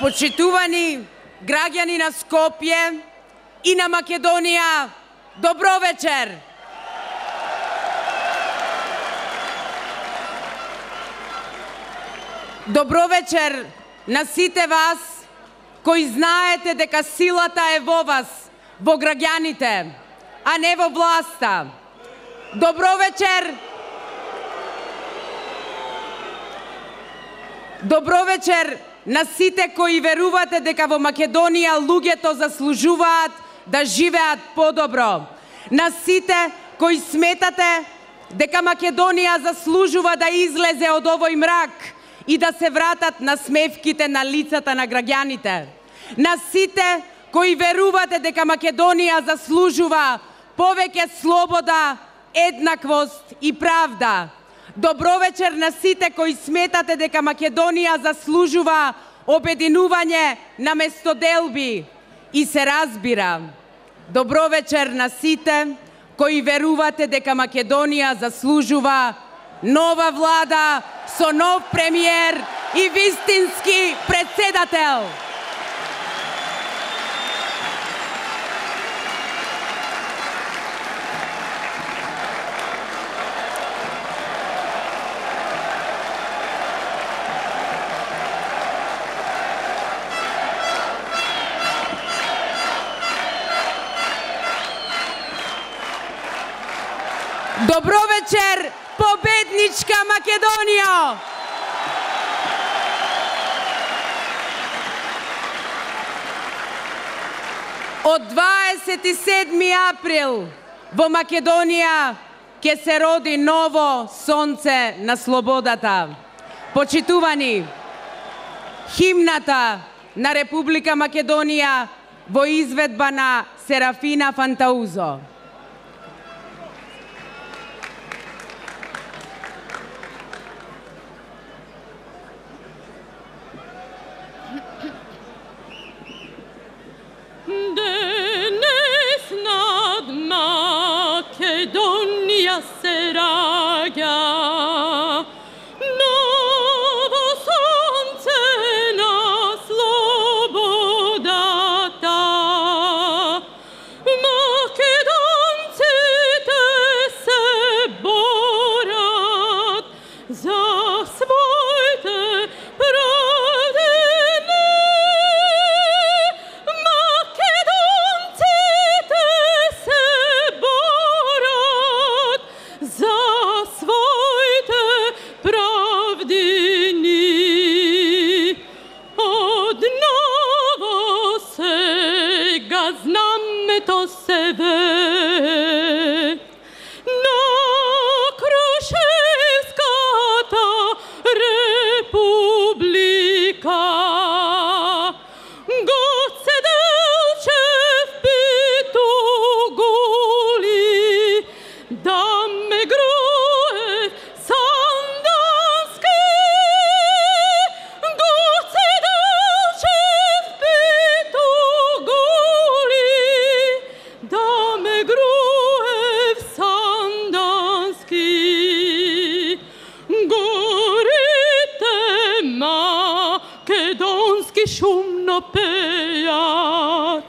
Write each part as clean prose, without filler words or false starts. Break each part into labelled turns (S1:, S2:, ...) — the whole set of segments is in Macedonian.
S1: Почитувани граѓани на Скопје и на Македонија, добро вечер! Добро вечер на сите вас кои знаете дека силата е во вас, во граѓаните, а не во власта. Добро вечер! Добро вечер на сите кои верувате дека во Македонија луѓето заслужуваат да живеат подобро. На сите кои сметате дека Македонија заслужува да излезе од овој мрак и да се вратат насмевките на лицата на граѓаните. На сите кои верувате дека Македонија заслужува повеќе слобода, еднаквост и правда. Добро вечер на сите кои сметате дека Македонија заслужува обединување наместо делби и се разбира. Добро вечер на сите кои верувате дека Македонија заслужува нова влада со нов премиер и вистински председател. Добро вечер, победничка Македонија! Од 27 април во Македонија ќе се роди ново сонце на слободата. Почитувани, химната на Република Македонија во изведба на Серафина Фантаузо.
S2: Денес над Македонија се раѓа ново сонце на слободата. Македонците се борат за своите знамето се ве на Крушевската република. Гоце Делчев Питугули, Даме Груев Сандански. Гоце Делчев Питугули, Даме Груев Сандански. Горите македонски шумно пеат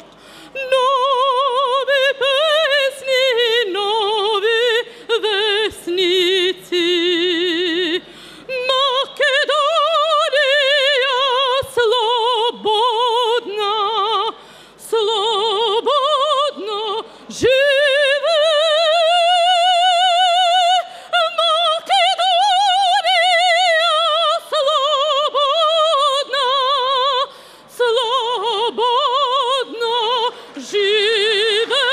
S2: нови песни, нови весници. Македонија слободна, слободно живе. Македонија слободна, слободно живе.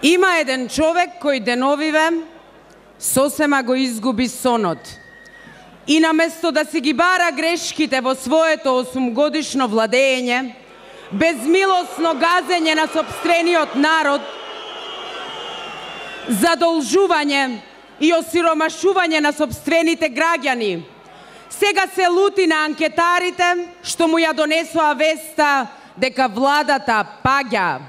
S1: Има еден човек кој деновиве сосема го изгуби сонот и наместо да си ги бара грешките во своето 8-годишно владење, безмилосно газење на сопствениот народ, задолжување и осиромашување на сопствените граѓани. Сега се лути на анкетарите што му ја донесоа веста дека владата паѓа.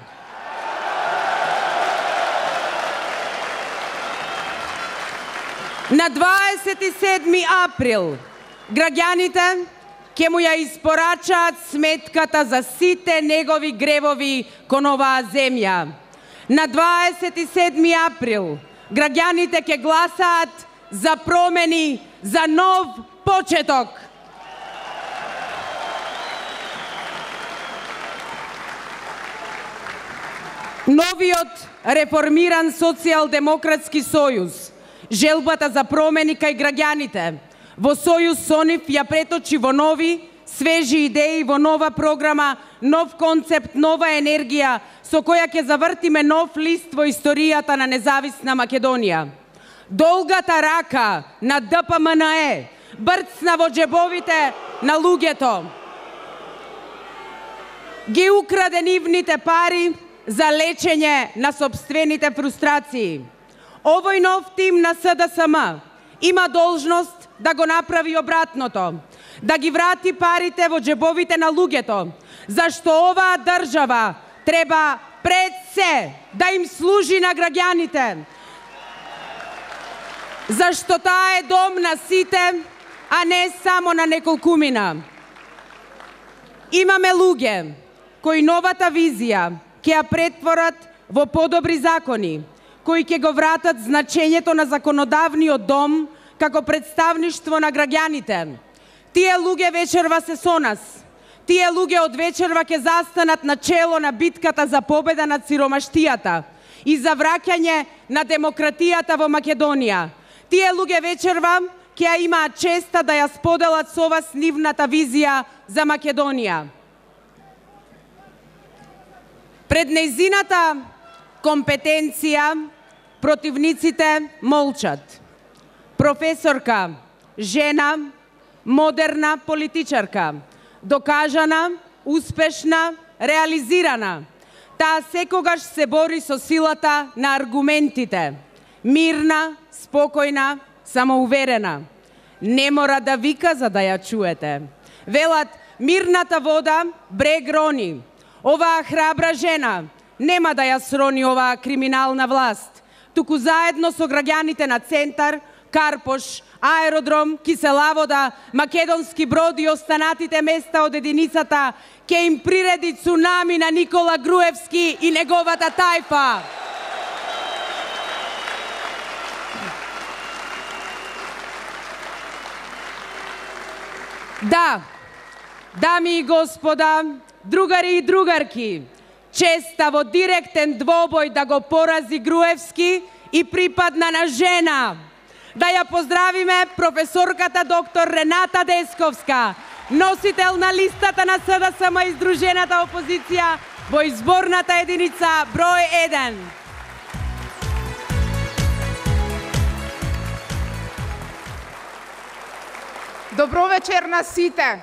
S1: На 27 април граѓаните ќе му ја испорачаат сметката за сите негови гревови кон оваа земја. На 27 април граѓаните ќе гласаат за промени, за нов почеток. Новиот реформиран социјалдемократски сојуз, желбата за промени кај граѓаните, во сојуз со нив ја преточи во нови, свежи идеи, во нова програма, нов концепт, нова енергија, со која ќе завртиме нов лист во историјата на независна Македонија. Долгата рака на ДПМНЕ брцна во џебовите на луѓето. Ги украде нивните пари за лечење на сопствените фрустрации. Овој нов тим на СДСМ има должност да го направи обратното, да ги врати парите во џебовите на луѓето, зашто оваа држава треба пред се да им служи на граѓаните, зашто таа е дом на сите, а не само на неколкумина. Имаме луѓе кои новата визија ќе ја претворат во подобри закони, кои ќе го вратат значењето на законодавниот дом како представништво на граѓаните. Тие луѓе вечерва се со нас. Тие луѓе од вечерва ќе застанат на чело на битката за победа над сиромаштијата и за враќање на демократијата во Македонија. Тие луѓе вечерва ќе ја имаат честа да ја споделат со вас нивната визија за Македонија. Пред нејзината компетенција противниците молчат. Професорка, жена, модерна политичарка, докажана, успешна, реализирана. Таа секогаш се бори со силата на аргументите. Мирна, спокојна, самоуверена. Не мора да вика за да ја чуете. Велат, мирната вода брег рони. Оваа храбра жена нема да ја срони оваа криминална власт, туку заедно со граѓаните на Центар, Карпош, Аеродром, Киселавода, Македонски брод и останатите места од единицата ќе им приреди цунами на Никола Груевски и неговата тајфа. Да, дами и господа, другари и другарки, честа во директен двобој да го порази Груевски и припадна на жена. Да ја поздравиме професорката доктор Рената Десковска, носител на листата на СДСМ и Сдружената опозиција во изборната единица број 1.
S3: Добро вечер на сите.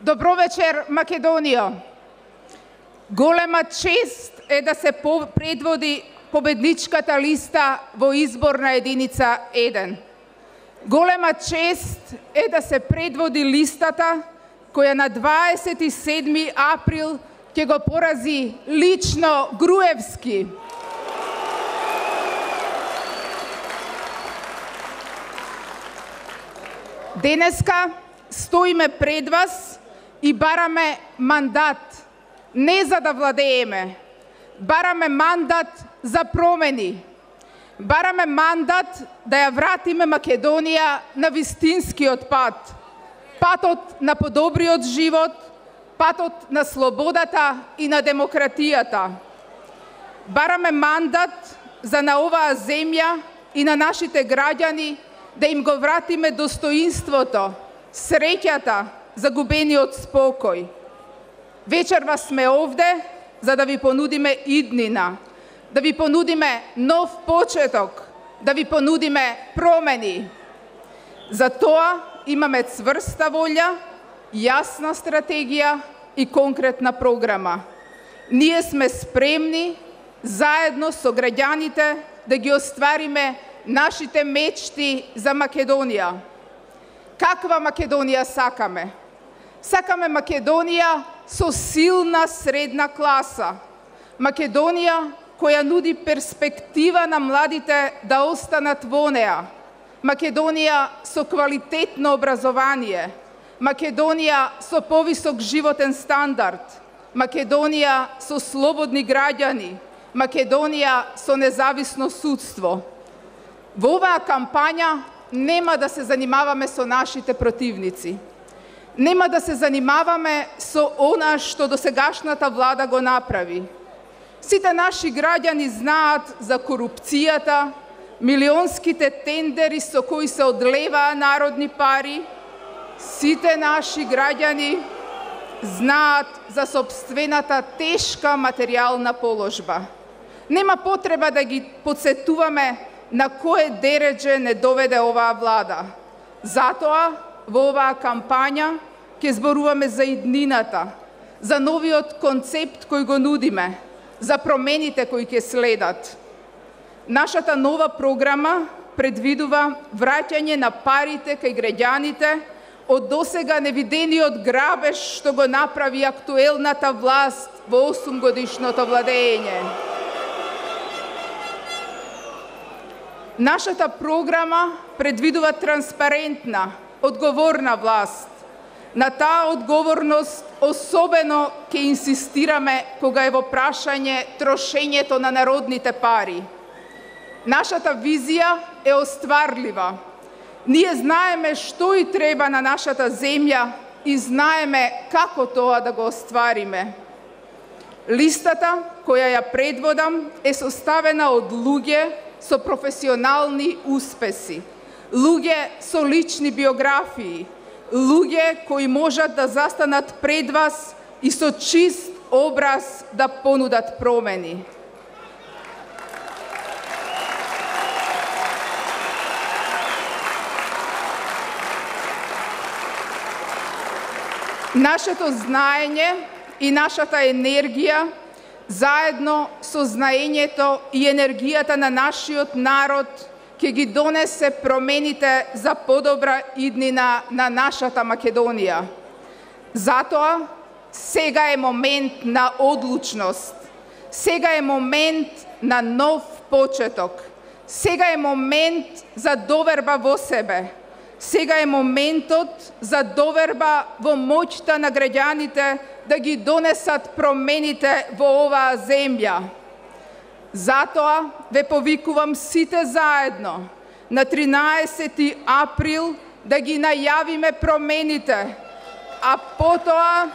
S3: Добро вечер, Македонија. Голема чест е да се предводи победничката листа во изборна единица 1. Голема чест е да се предводи листата која на 27 април ќе го порази лично Груевски. Денеска стоиме пред вас и бараме мандат, не за да владееме, бараме мандат за промени. Бараме мандат да ја вратиме Македонија на вистинскиот пат. Патот на подобриот живот, патот на слободата и на демократијата. Бараме мандат за на оваа земја и на нашите граѓани да им го вратиме достоинството, среќата, загубениот спокој. Вечерва сме овде за да ви понудиме иднина, да ви понудиме нов почеток, да ви понудиме промени. За тоа имаме цврста волја, јасна стратегија и конкретна програма. Ние сме спремни заедно со граѓаните да ги оствариме нашите мечти за Македонија. Каква Македонија сакаме? Сакаме Македонија со силна средна класа. Македонија која нуди перспектива на младите да останат во неа. Македонија со квалитетно образование. Македонија со повисок животен стандард. Македонија со слободни граѓани. Македонија со независно судство. Во оваа кампања нема да се занимаваме со нашите противници. Нема да се занимаваме со она што досегашната влада го направи. Сите наши граѓани знаат за корупцијата, милионските тендери со кои се одлеваа народни пари. Сите наши граѓани знаат за сопствената тешка материјална положба. Нема потреба да ги подсетуваме на кое дередже не доведе оваа влада. Затоа, во оваа кампања ќе зборуваме за иднината, за новиот концепт кој го нудиме, за промените кои ќе следат. Нашата нова програма предвидува враќање на парите кај граѓаните од досега невидениот грабеж што го направи актуелната власт во 8-годишното владење. Нашата програма предвидува транспарентна, одговорна власт. На таа одговорност особено ќе инсистираме кога е во прашање трошењето на народните пари. Нашата визија е остварлива. Ние знаеме што и треба на нашата земја и знаеме како тоа да го оствариме. Листата која ја предводам е составена од луѓе со професионални успеси, луѓе со лични биографии, луѓе кои можат да застанат пред вас и со чист образ да понудат промени. Нашето знаење и нашата енергија, заедно со знаењето и енергијата на нашиот народ, ќе ги донесе промените за подобра иднина на нашата Македонија. Затоа, сега е момент на одлучност. Сега е момент на нов почеток. Сега е момент за доверба во себе. Сега е моментот за доверба во моќта на граѓаните да ги донесат промените во оваа земја. Затоа ве повикувам сите заедно на 13 април да ги најавиме промените, а потоа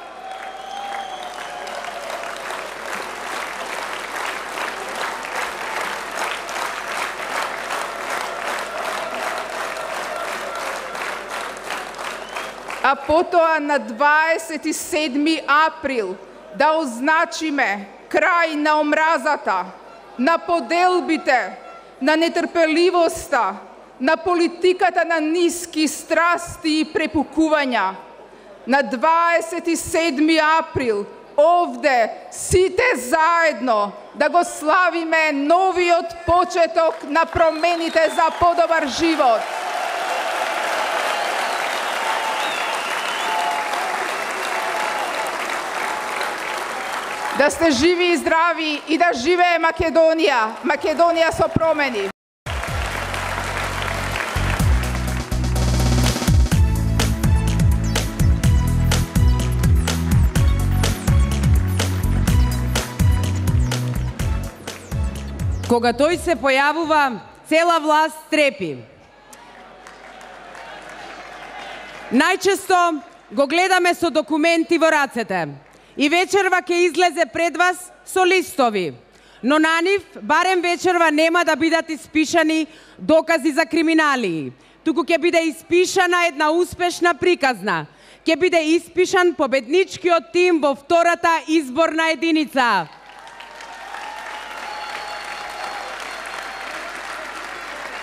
S3: на 27 април да означиме крај на омразата, на поделбите, на нетрпеливоста, на политиката на ниски страсти и препукувања. На 27 април овде сите заедно да го славиме новиот почеток на промените за подобар живот. Да сте живи и здрави и да живее Македонија! Македонија со промени!
S1: Кога тој се појавува, цела власт трепи. Најчесто го гледаме со документи во рацете. И вечерва ќе излезе пред вас со листови. Но на нив, барем вечерва, нема да бидат испишани докази за криминали. Туку ќе биде испишана една успешна приказна. Ќе биде испишан победничкиот тим во втората изборна единица.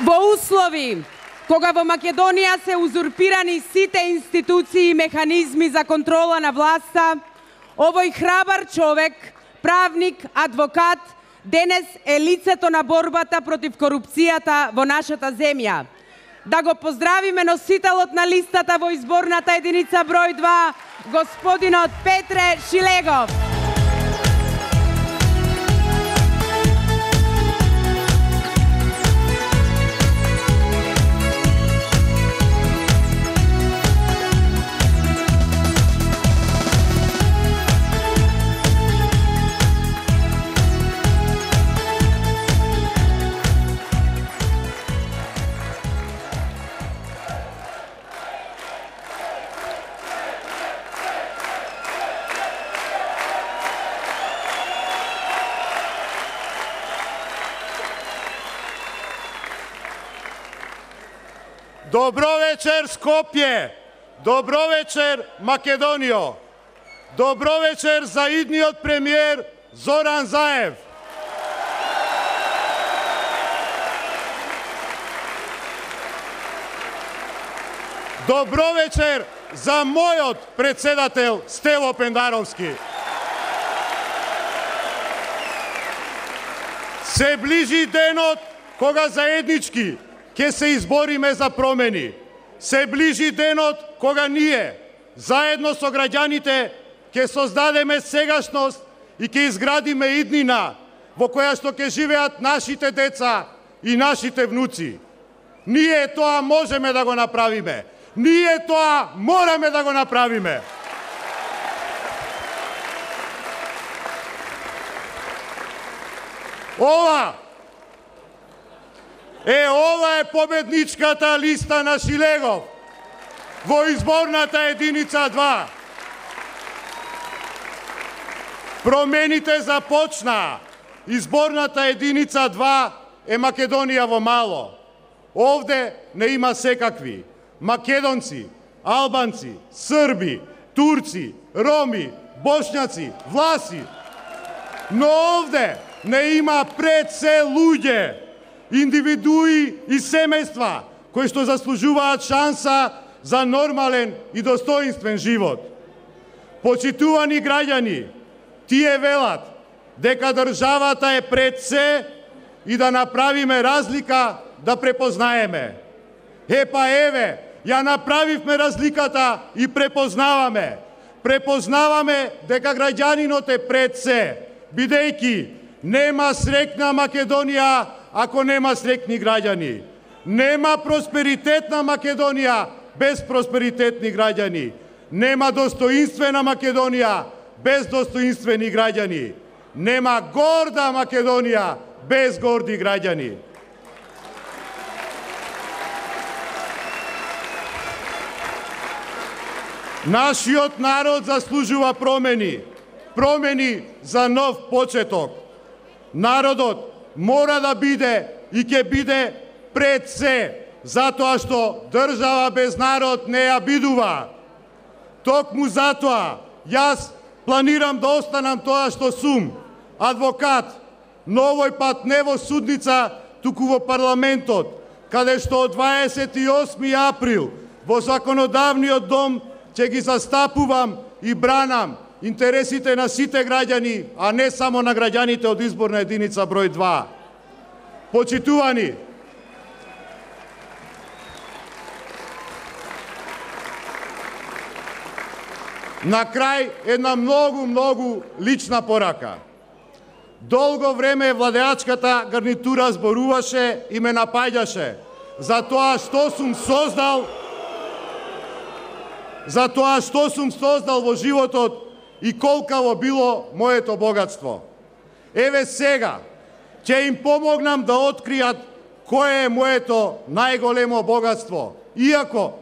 S1: Во услови кога во Македонија се узурпирани сите институции и механизми за контрола на власта, Овој храбар човек, правник, адвокат, денес е лицето на борбата против корупцијата во нашата земја. Да го поздравиме носителот на листата во изборната единица број 2, господинот Петре Шилегов.
S4: Добро вечер, Скопје! Добро вечер, Македонијо! Добро вечер за идниот премиер Зоран Заев! Добро вечер за мојот председател Стево Пендаровски! Се ближи денот кога заеднички ќе се избориме за промени. Се ближи денот кога ние, заедно со граѓаните, ќе создадеме сегашност и ќе изградиме иднина во која што ќе живеат нашите деца и нашите внуци. Ние тоа можеме да го направиме. Ние тоа мораме да го направиме. Ова е победничката листа на Шилегов во изборната единица 2. Промените започнаа. Изборната единица 2 е Македонија во мало. Овде не има секакви. Македонци, албанци, срби, турци, роми, бошњаци, власи. Но овде не има пред се луѓе, индивидуи и семејства кои што заслужуваат шанса за нормален и достоинствен живот. Почитувани граѓани, тие велат дека државата е пред се и да направиме разлика да препознаеме. Еве, ја направивме разликата и препознаваме. Препознаваме дека граѓанинот е пред се, бидејќи нема среќна Македонија ако нема среќни граѓани. Нема просперитетна Македонија без просперитетни граѓани. Нема достоинствена Македонија без достоинствени граѓани. Нема горда Македонија без горди граѓани. Нашиот народ заслужува промени. Промени за нов почеток. Народот мора да биде и ќе биде пред се, затоа што држава без народ не ја бидува. Токму затоа, јас планирам да останам тоа што сум, адвокат, но овој пат не во судница, туку во парламентот, каде што од 28 април во законодавниот дом ќе ги застапувам и бранам интересите на сите граѓани, а не само на граѓаните од изборна единица број 2. Почитувани, на крај една многу лична порака. Долго време владеачката гарнитура зборуваше и ме напаѓаше за тоа што сум создал во животот и колкаво било моето богатство. Еве сега ќе им помогнам да откријат кое е моето најголемо богатство, иако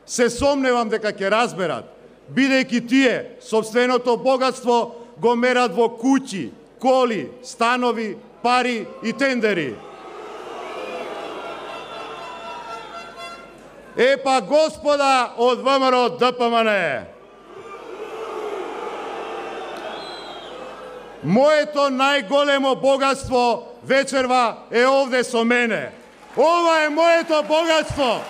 S4: се сомневам дека ќе разберат, бидејќи тие сопственото богатство го мерат во куќи, коли, станови, пари и тендери. Епа господа од ВМРО ДПМН, моето најголемо богатство вечерва е овде со мене. Ова е моето богатство.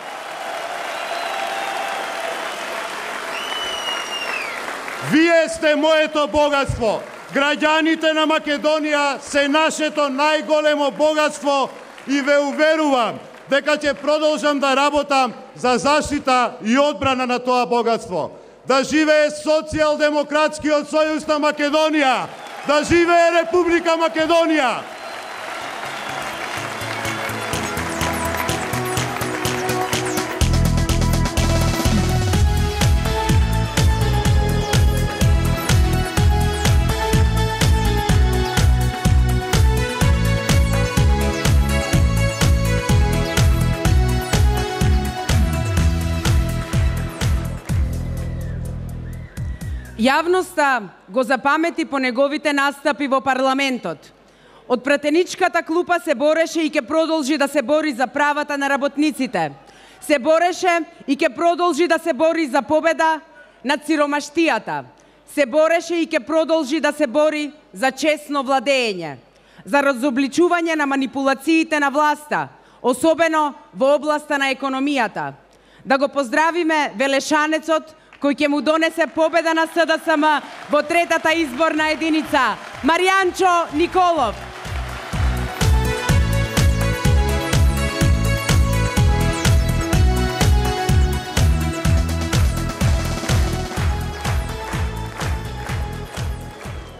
S4: Вие сте моето богатство. Граѓаните на Македонија се нашето најголемо богатство и ве уверувам дека ќе продолжам да работам за заштита и одбрана на тоа богатство. Да живее Социјалдемократскиот сојуз на Македонија! Да живее Република Македонија!
S1: Јавноста го запамети по неговите настапи во парламентот. Од пратеничката клупа се бореше и ќе продолжи да се бори за правата на работниците. Се бореше и ќе продолжи да се бори за победа над сиромаштијата. Се бореше и ќе продолжи да се бори за честно владење, за разобличување на манипулациите на власта, особено во областа на економијата. Да го поздравиме Велешанецот, кој ќе му донесе победа на СДСМ во третата изборна единица, Маријанчо Николов.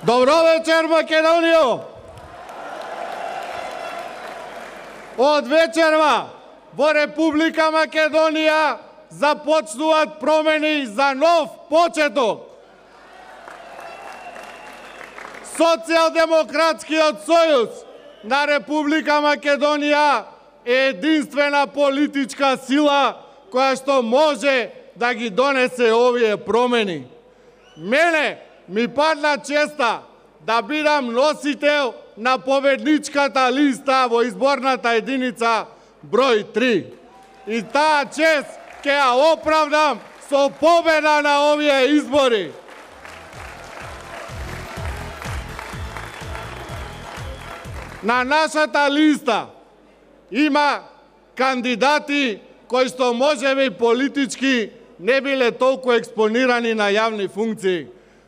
S5: Добро вечер, Македонијо! Од вечерва во Република Македонија започнуваат промени за нов почеток. Социјалдемократскиот сојуз на Република Македонија е единствена политичка сила која што може да ги донесе овие промени. Мене ми падна честа да бидам носител на победничката листа во изборната единица број 3. И таа чест ќе ја оправдам со победа на овие избори. На нашата листа има кандидати кои што можеби политички не биле толку експонирани на јавни функции,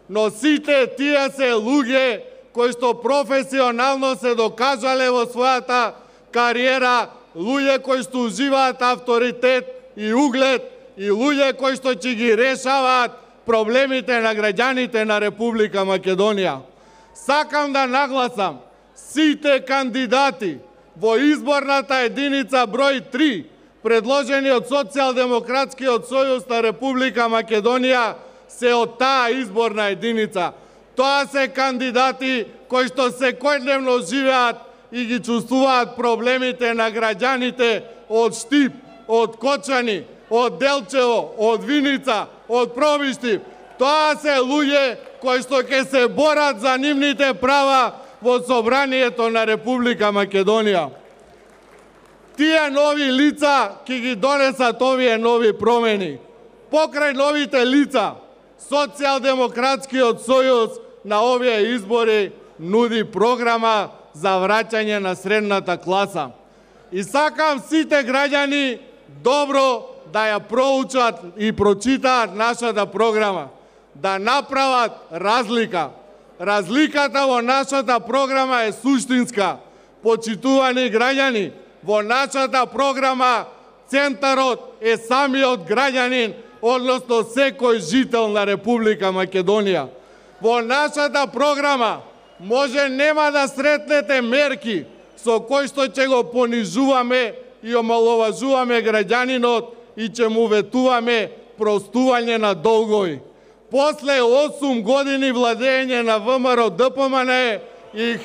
S5: но сите тие се луѓе кои што професионално се докажале во својата кариера, луѓе кои што уживаат авторитет и углед, и луѓе кои што ќе ги решаваат проблемите на граѓаните на Република Македонија. Сакам да нагласам, сите кандидати во изборната единица број 3, предложени од Социјалдемократскиот сојуз на Република Македонија, се од таа изборна единица. Тоа се кандидати кои што секојдневно живеат и ги чувствуваат проблемите на граѓаните од Штип, од Кочани, од Делчево, од Виница, од Пробишти. Тоа се луѓе кои што ќе се борат за нивните права во Собранието на Република Македонија. Тие нови лица ќе ги донесат овие нови промени. Покрај новите лица, Социјалдемократскиот сојуз на овие избори нуди програма за враќање на средната класа. И сакам сите граѓани добро да ја проучат и прочитаат нашата програма, да направат разлика. Разликата во нашата програма е суштинска. Почитувани граѓани, во нашата програма центарот е самиот граѓанин, односно секој жител на Република Македонија. Во нашата програма може нема да сретнете мерки со кои што ќе го понижуваме и омаловажуваме граѓанинот и ќе му ветуваме простување на долгови. После 8 години владење на ВМРО ДПМН и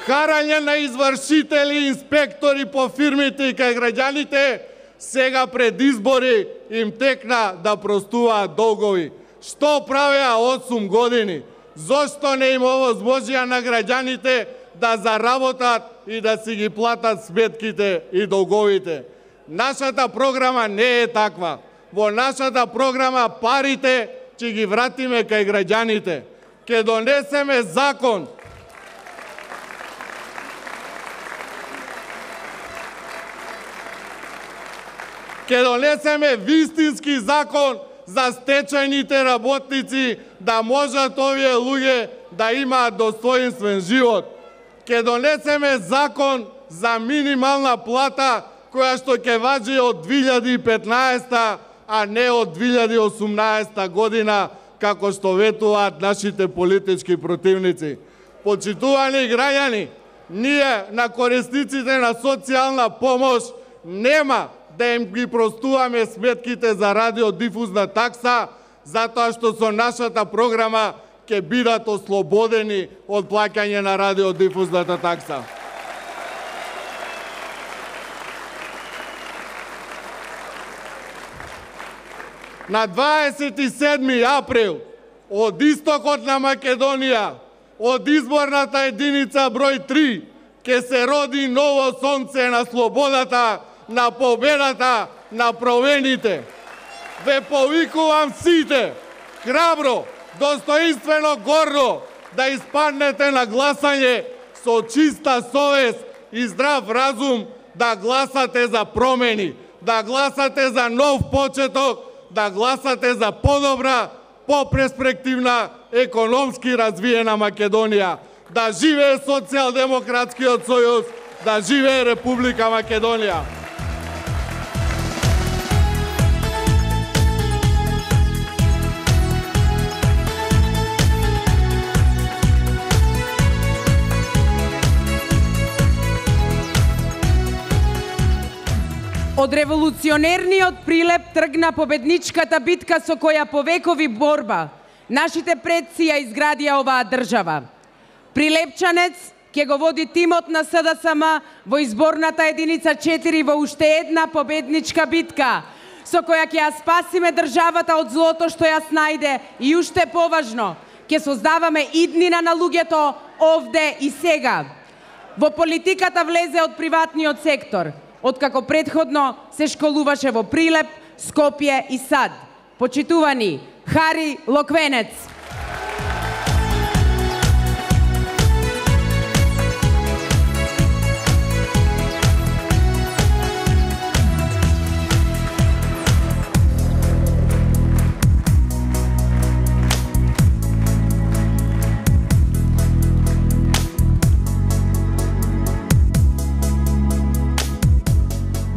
S5: харање на извршители и инспектори по фирмите и кај граѓаните, сега пред избори им текна да простуваат долгови. Што правеа 8 години? Зошто не им овозможија на граѓаните да заработат и да си ги платат сметките и долговите? Нашата програма не е таква. Во нашата програма парите ќе ги вратиме кај граѓаните. Ќе донесеме закон вистински закон за стечајните работници, да можат овие луѓе да имаат достоинствен живот. Ке донесеме закон за минимална плата, која што ќе важи од 2015, а не од 2018 година, како што ветуваат нашите политички противници. Почитувани граѓани, ние на корисниците на социјална помош нема да им ги простуваме сметките за радиодифузна такса, затоа што со нашата програма ќе бидат ослободени од плаќање на радиодифузната такса. На 27 април од истокот на Македонија, од изборната единица број 3, ќе се роди ново сонце на слободата, на победата, на промените. Ве повикувам сите, храбро, достоинствено, гордо, да испаднете на гласање со чиста совест и здрав разум, да гласате за промени, да гласате за нов почеток, да гласате за подобра, по-перспективна, економски развиена Македонија. Да живее Социјалдемократскиот сојуз, да живее Република Македонија.
S1: Од револуционерниот прилеп тргна победничката битка со која по векови борба нашите предци ја изградија оваа држава. Прилепчанец ќе го води тимот на СДСМ во изборната единица 4 во уште една победничка битка, со која ќе ја спасиме државата од злото што ја снајде и уште поважно, ќе создаваме иднина на луѓето овде и сега. Во политиката влезе од приватниот сектор, откако предходно се школуваше во Прилеп, Скопје и Сад. Почитувани, Хари Локвенец.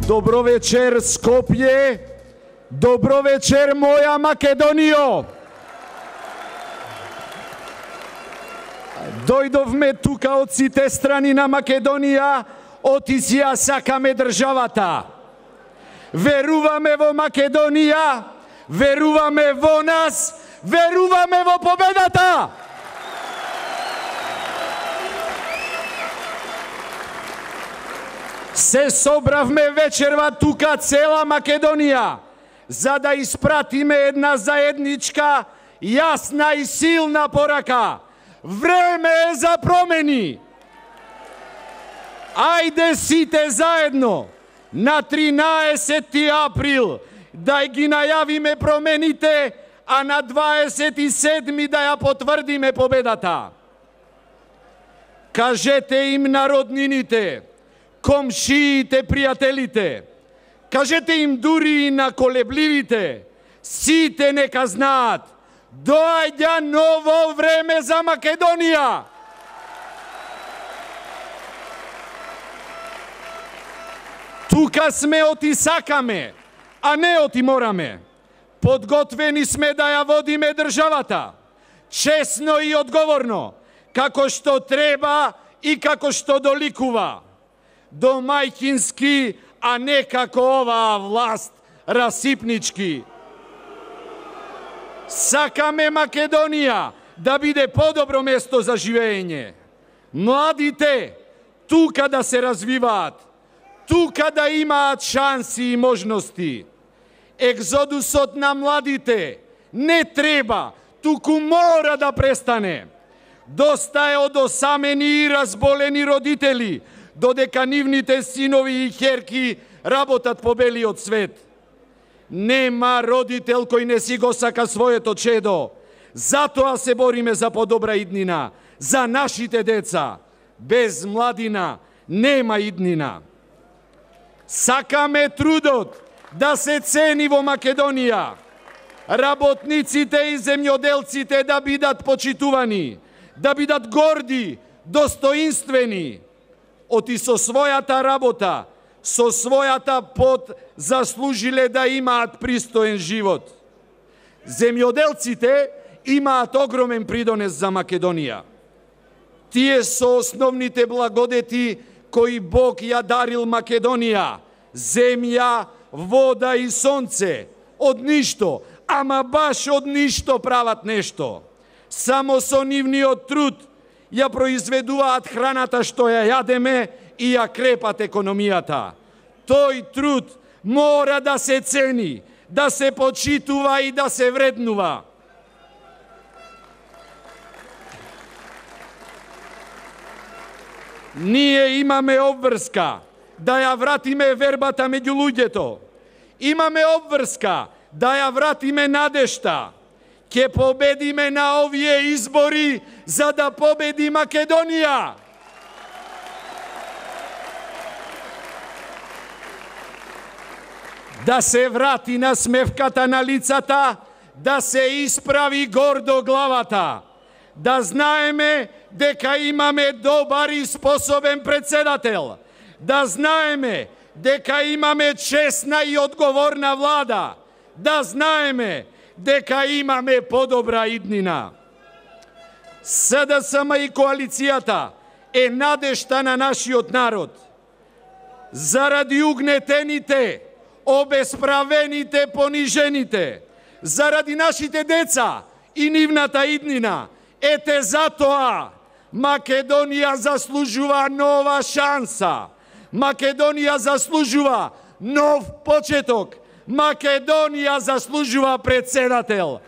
S6: Добро вечер, Скопје! Добро вечер, моја Македонијо! Дојдовме тука од сите страни на Македонија, оти си ја сакаме државата. Веруваме во Македонија, веруваме во нас, веруваме во победата! Се собравме вечерва тука цела Македонија, за да испратиме една заедничка, јасна и силна порака. Време е за промени! Ајде сите заедно на 13 април да ги најавиме промените, а на 27 да ја потврдиме победата. Кажете им на роднините, комшиите, пријателите, кажете им дури и на колебливите, сите нека знаат, доаѓа ново време за Македонија. Тука сме оти сакаме, а не оти мораме. Подготвени сме да ја водиме државата, честно и одговорно, како што треба и како што доликува. Домајќински, а не како оваа власт расипнички. Сакаме Македонија да биде подобро место за живење. Младите тука да се развиваат, тука да имаат шанси и можности. Екзодусот на младите не треба, туку мора да престане. Доста е од осамени и разболени родители, додека нивните синови и ќерки работат по белиот свет. Нема родител кој не си го сака своето чедо. Затоа се бориме за подобра иднина, за нашите деца. Без младина нема иднина. Сакаме трудот да се цени во Македонија. работниците и земјоделците да бидат почитувани, да бидат горди, достоинствени, оти со својата работа, со својата пот заслужиле да имаат пристоен живот. Земјоделците имаат огромен придонес за Македонија. Тие со основните благодети кои Бог ја дарил Македонија, земја, вода и сонце, од ништо, ама баш од ништо прават нешто. Само со нивниот труд ја произведуваат храната што ја јадеме и ја крепат економијата. Тој труд мора да се цени, да се почитува и да се вреднува. Ние имаме обврска да ја вратиме вербата меѓу луѓето. Имаме обврска да ја вратиме надежта. Ќе победиме на овие избори за да победи Македонија. Да се врати на смевката на лицата, да се исправи гордо главата. Да знаеме дека имаме добар и способен председател. Да знаеме дека имаме честна и одговорна влада. Да знаеме дека имаме подобра иднина. СДСМ и коалицијата е надежта на нашиот народ. Заради угнетените, обесправените, понижените, заради нашите деца и нивната иднина, ете затоа Македонија заслужува нова шанса. Македонија заслужува нов почеток. Македонија заслужува председател.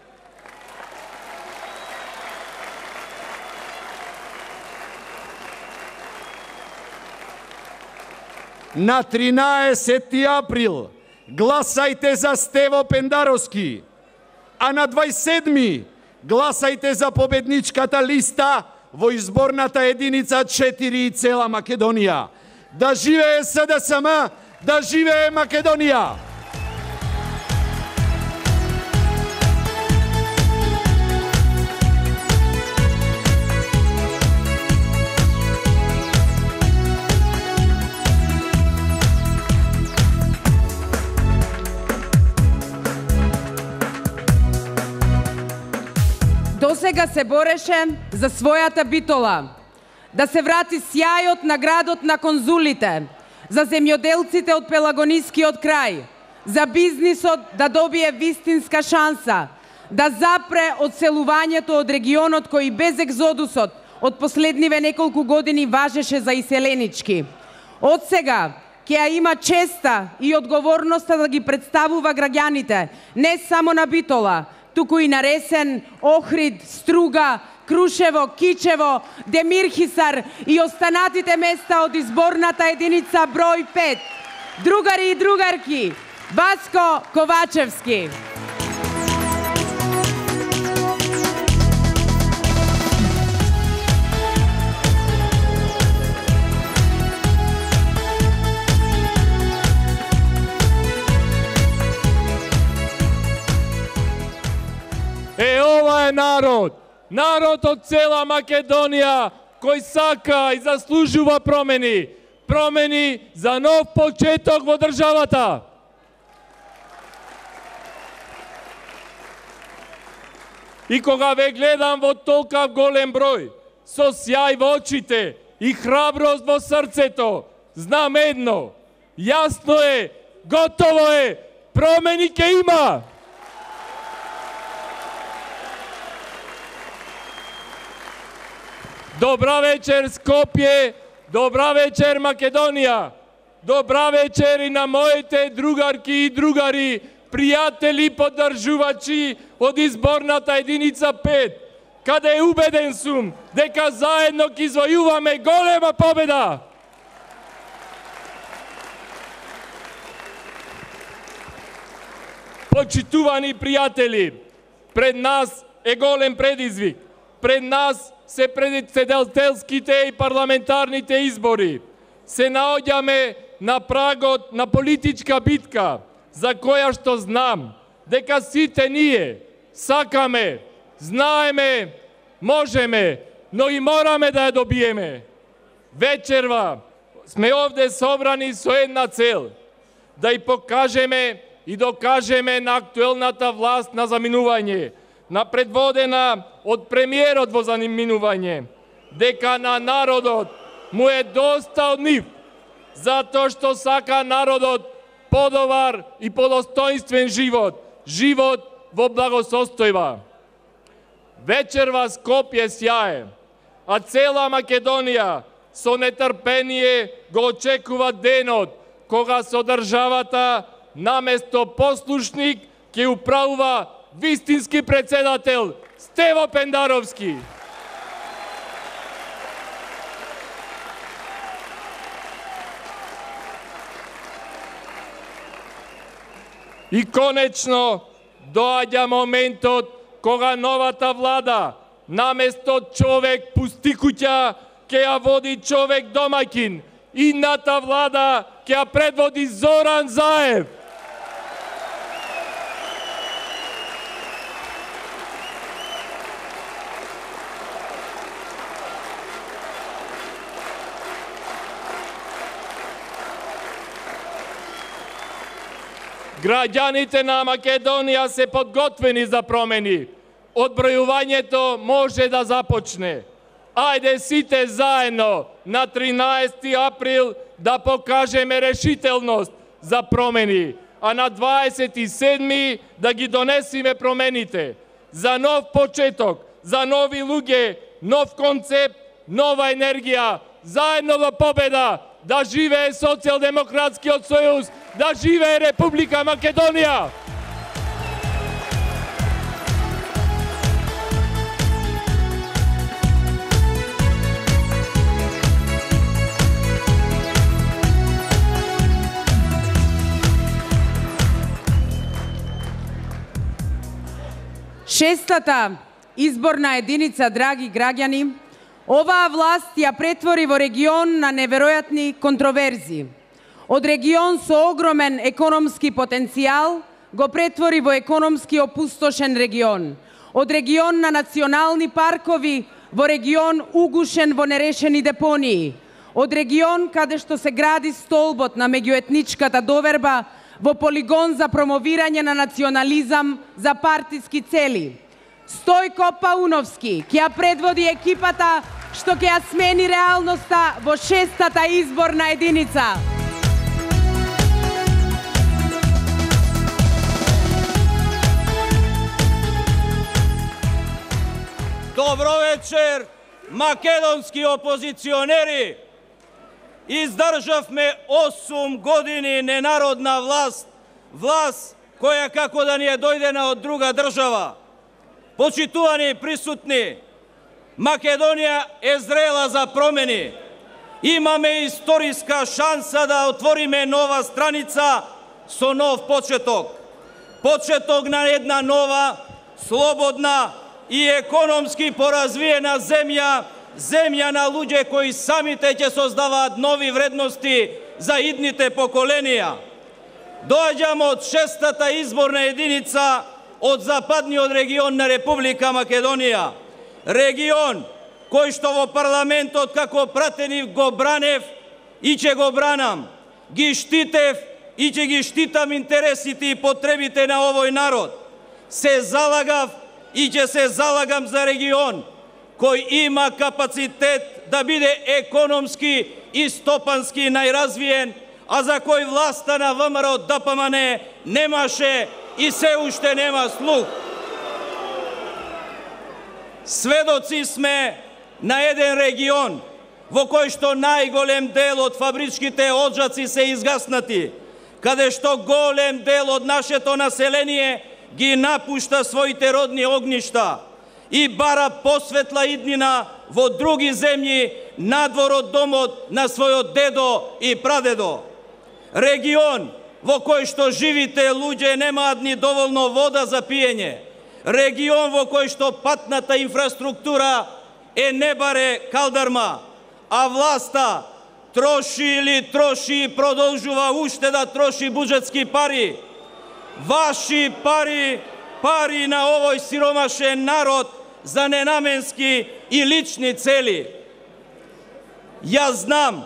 S6: На 13 април гласајте за Стево Пендаровски, а на 27 гласајте за победничката листа во изборната единица 4 и цела Македонија. Да живее СДСМ, да живее Македонија!
S1: Досега се бореше за својата битола, да се врати сјајот на градот на конзулите, за земјоделците од Пелагонискиот крај, за бизнисот да добие вистинска шанса, да запре одселувањето од регионот кој без екзодусот од последниве неколку години важеше за иселенички. Од сега ќе ја има честа и одговорноста да ги представува граѓаните, не само на Битола, туку и на Ресен, Охрид, Струга, Крушево, Кичево, Демирхисар и останатите места од изборната единица број 5. Другари и другарки, Васко Ковачевски.
S2: Ова е народ! Народ од цела Македонија кој сака и заслужува промени. Промени за нов почеток во државата. И кога ве гледам во толкав голем број, со сјај во очите и храброст во срцето, знам едно. Јасно е, готово е, промени ќе има. Добра вечер, Скопје, добра вечер, Македонија, добра вечер и на моите другарки и другари, пријатели, поддржувачи од изборната единица 5, каде убеден сум дека заедно ќе извојуваме голема победа. Почитувани пријатели, пред нас е голем предизвик. Пред нас се председателските и парламентарните избори. Се наоѓаме на прагот на политичка битка, за која што знам дека сите ние сакаме, знаеме, можеме, но и мораме да ја добиеме. Вечерва сме овде собрани со една цел, да и покажеме и докажеме на актуелната власт на заминување, на предводена од премиерот во заминување, дека на народот му е доста од нив, затоа што сака народот подобар и подостоинствен живот, живот во благосостојба. Вечерва Скопје сјае, а цела Македонија со нетрпение го очекува денот кога со државата наместо послушник ќе управува вистински председател Стево Пендаровски. И конечно доаѓа моментот кога новата влада наместо човек пусти куќа ќе ја води човек домаќин. Идната влада ќе ја предводи Зоран Заев. Граѓаните на Македонија се подготвени за промени. Одбројувањето може да започне. Ајде сите заедно на 13 април да покажеме решителност за промени, а на 27 да ги донесеме промените. За нов почеток, за нови луѓе, нов концепт, нова енергија, заедно до победа. Да живее Социјалдемократскиот сојуз, да живее Република Македонија!
S1: Шестата изборна единица, драги граѓани, оваа власт ја претвори во регион на неверојатни контроверзии. Од регион со огромен економски потенцијал го претвори во економски опустошен регион. Од регион на национални паркови во регион угушен во нерешени депонии. Од регион каде што се гради столбот на меѓуетничката доверба во полигон за промовирање на национализам за партиски цели. Стојко Пауновски ќе ја предводи екипата што ќе ја смени реалноста во шестата изборна единица.
S7: Добро вечер, македонски опозиционери! Издржавме 8 години ненародна власт, власт која како да ни е дојдена од друга држава. Почитувани присутни, Македонија е зрела за промени. Имаме историска шанса да отвориме нова страница со нов почеток. Почеток на една нова, слободна и економски поразвиена земја, земја на луѓе кои самите ќе создаваат нови вредности за идните поколенија. Доаѓам од шестата изборна единица од западниот регион на Република Македонија. Регион кој што во парламентот како пратеник го бранев и ќе го бранам. Ги штитев и ќе ги штитам интересите и потребите на овој народ. Се залагав и ќе се залагам за регион кој има капацитет да биде економски и стопански најразвиен, а за кој власта на ВМРО ДПМН немаше и се уште нема слух. Сведоци сме на еден регион во кој што најголем дел од фабричките оджаци се изгаснати, каде што голем дел од нашето население ги напушта своите родни огништа и бара посветла иднина во други земји надвор од домот на својот дедо и прадедо. Регион во кој што живите луѓе немаат ни доволно вода за пиење. Регион во кој што патната инфраструктура е небаре калдарма, а власта троши и продолжува уште да троши буџетски пари. vaši pari na ovoj siromašen narod za nenamenski i lični celi. Ja znam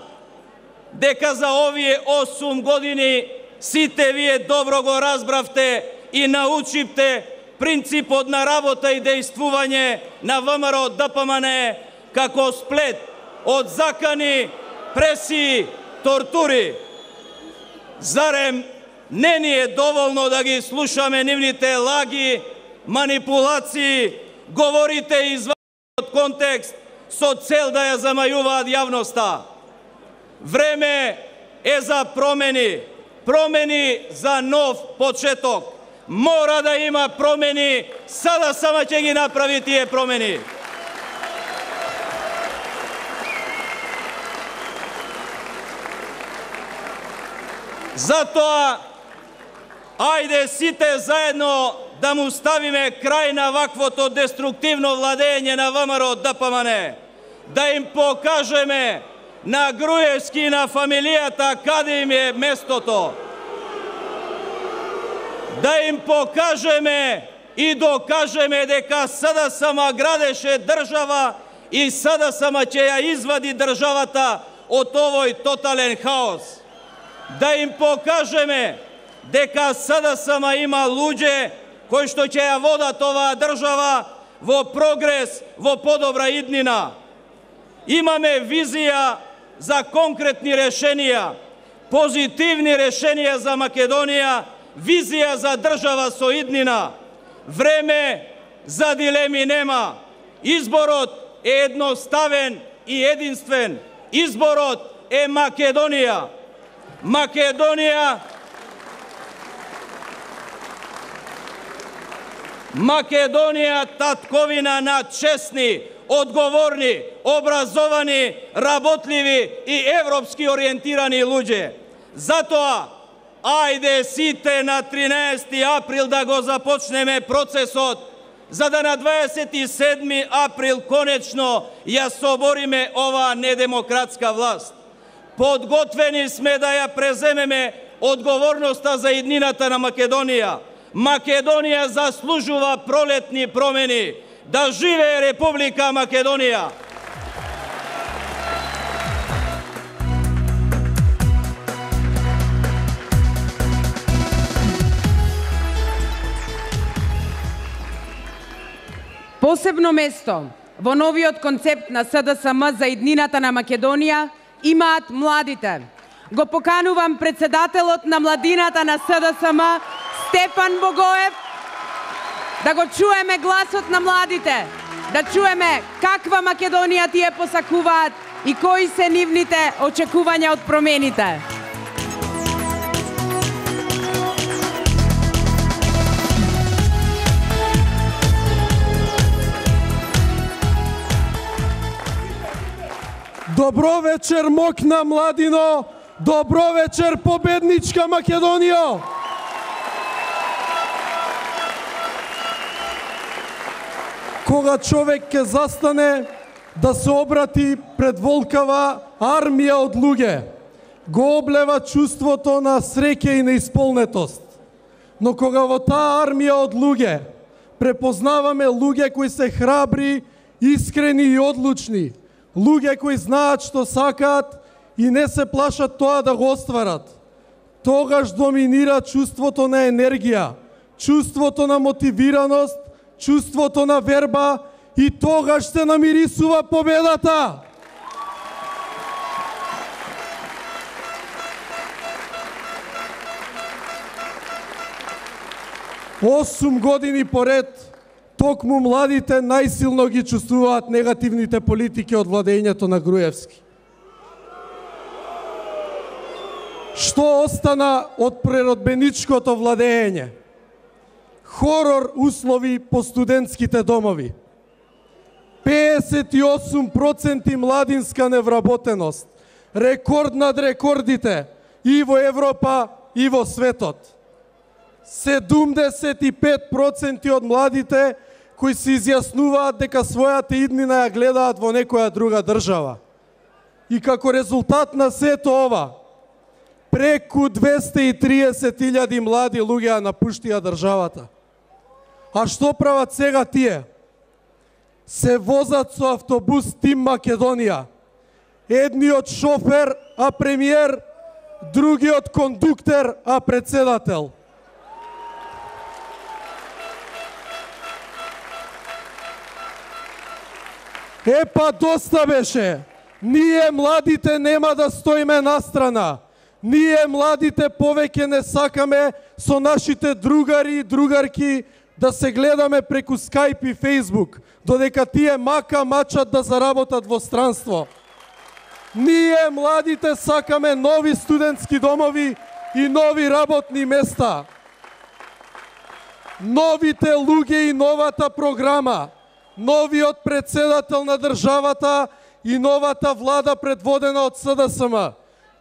S7: дека за овие 8 години сите вие добро го разбравте и научивте принципот на работа и действување на ВМРО ДПМН како сплет од закани, пресии, тортури. Зарем не ни е доволно да ги слушаме нивните лаги, манипулации, говорите извадени од контекст со цел да ја замајуваат јавноста. Време е за промени, промени за нов почеток. Мора да има промени, сада сама ќе ги направи тие промени. Затоа, ајде сите заедно да му ставиме крај на ваквото деструктивно владење на ВМРО ДПМН, да им покажеме на Груевски и на фамилијата каде им е местото. Да им покажеме и докажеме дека СДСМ градеше држава и СДСМ ќе ја извади државата од овој тотален хаос. Да им покажеме дека СДСМ има луѓе кои што ќе ја водат оваа држава во прогрес, во подобра иднина. Имаме визија за конкретни решенија, позитивни решенија за Македонија, визија за држава со иднина. Време за дилеми нема. Изборот е едноставен и единствен. Изборот е Македонија. Македонија татковина на честни, одговорни, образовани, работливи и европски ориентирани луѓе. Затоа, ајде сите на 13 април да го започнеме процесот, за да на 27 април конечно ја собориме оваа недемократска власт. Подготвени сме да ја преземеме одговорноста за иднината на Македонија. Македонија заслужува пролетни промени. Да живее Република Македонија!
S1: Посебно место во новиот концепт на СДСМ за иднината на Македонија имаат младите. Го поканувам председателот на младината на СДСМ Стефан Богоев да го чуеме гласот на младите, да чуеме каква Македонија тие посакуваат и кои се нивните очекувања од промените.
S8: Добро вечер, мокна младино! Добро вечер, победничка Македонија! Кога човек ќе застане да се обрати пред волкава армија од луѓе, го облева чувството на среќа и неисполнетост. Но кога во таа армија од луѓе препознаваме луѓе кои се храбри, искрени и одлучни, луѓе кои знаат што сакаат и не се плашат тоа да го остварат, тогаш доминира чувството на енергија, чувството на мотивираност, чувството на верба и тогаш се намирисува победата. Осум години поред, токму младите најсилно ги чувствуваат негативните политики од владењето на Груевски. Што остана од преродбеничкото владење? Хорор услови по студентските домови. 58% младинска невработеност. Рекорд над рекордите и во Европа и во светот. 75% од младите кои се изјаснуваат дека својата иднина ја гледаат во некоја друга држава. И како резултат на сето ова, преку 230.000 млади луѓе напуштија државата. А што прават сега тие? Се возат со автобус Тим Македонија. Едниот шофер, а премиер, другиот кондуктер, а председател. Па доста беше. Ние младите нема да стоиме настрана. Ние младите повеќе не сакаме со нашите другари и другарки да се гледаме преку Skype и Facebook, додека тие мачат да заработат во странство. Ние младите сакаме нови студентски домови и нови работни места. Новите луѓе и новата програма, новиот председател на државата и новата влада предводена од СДСМ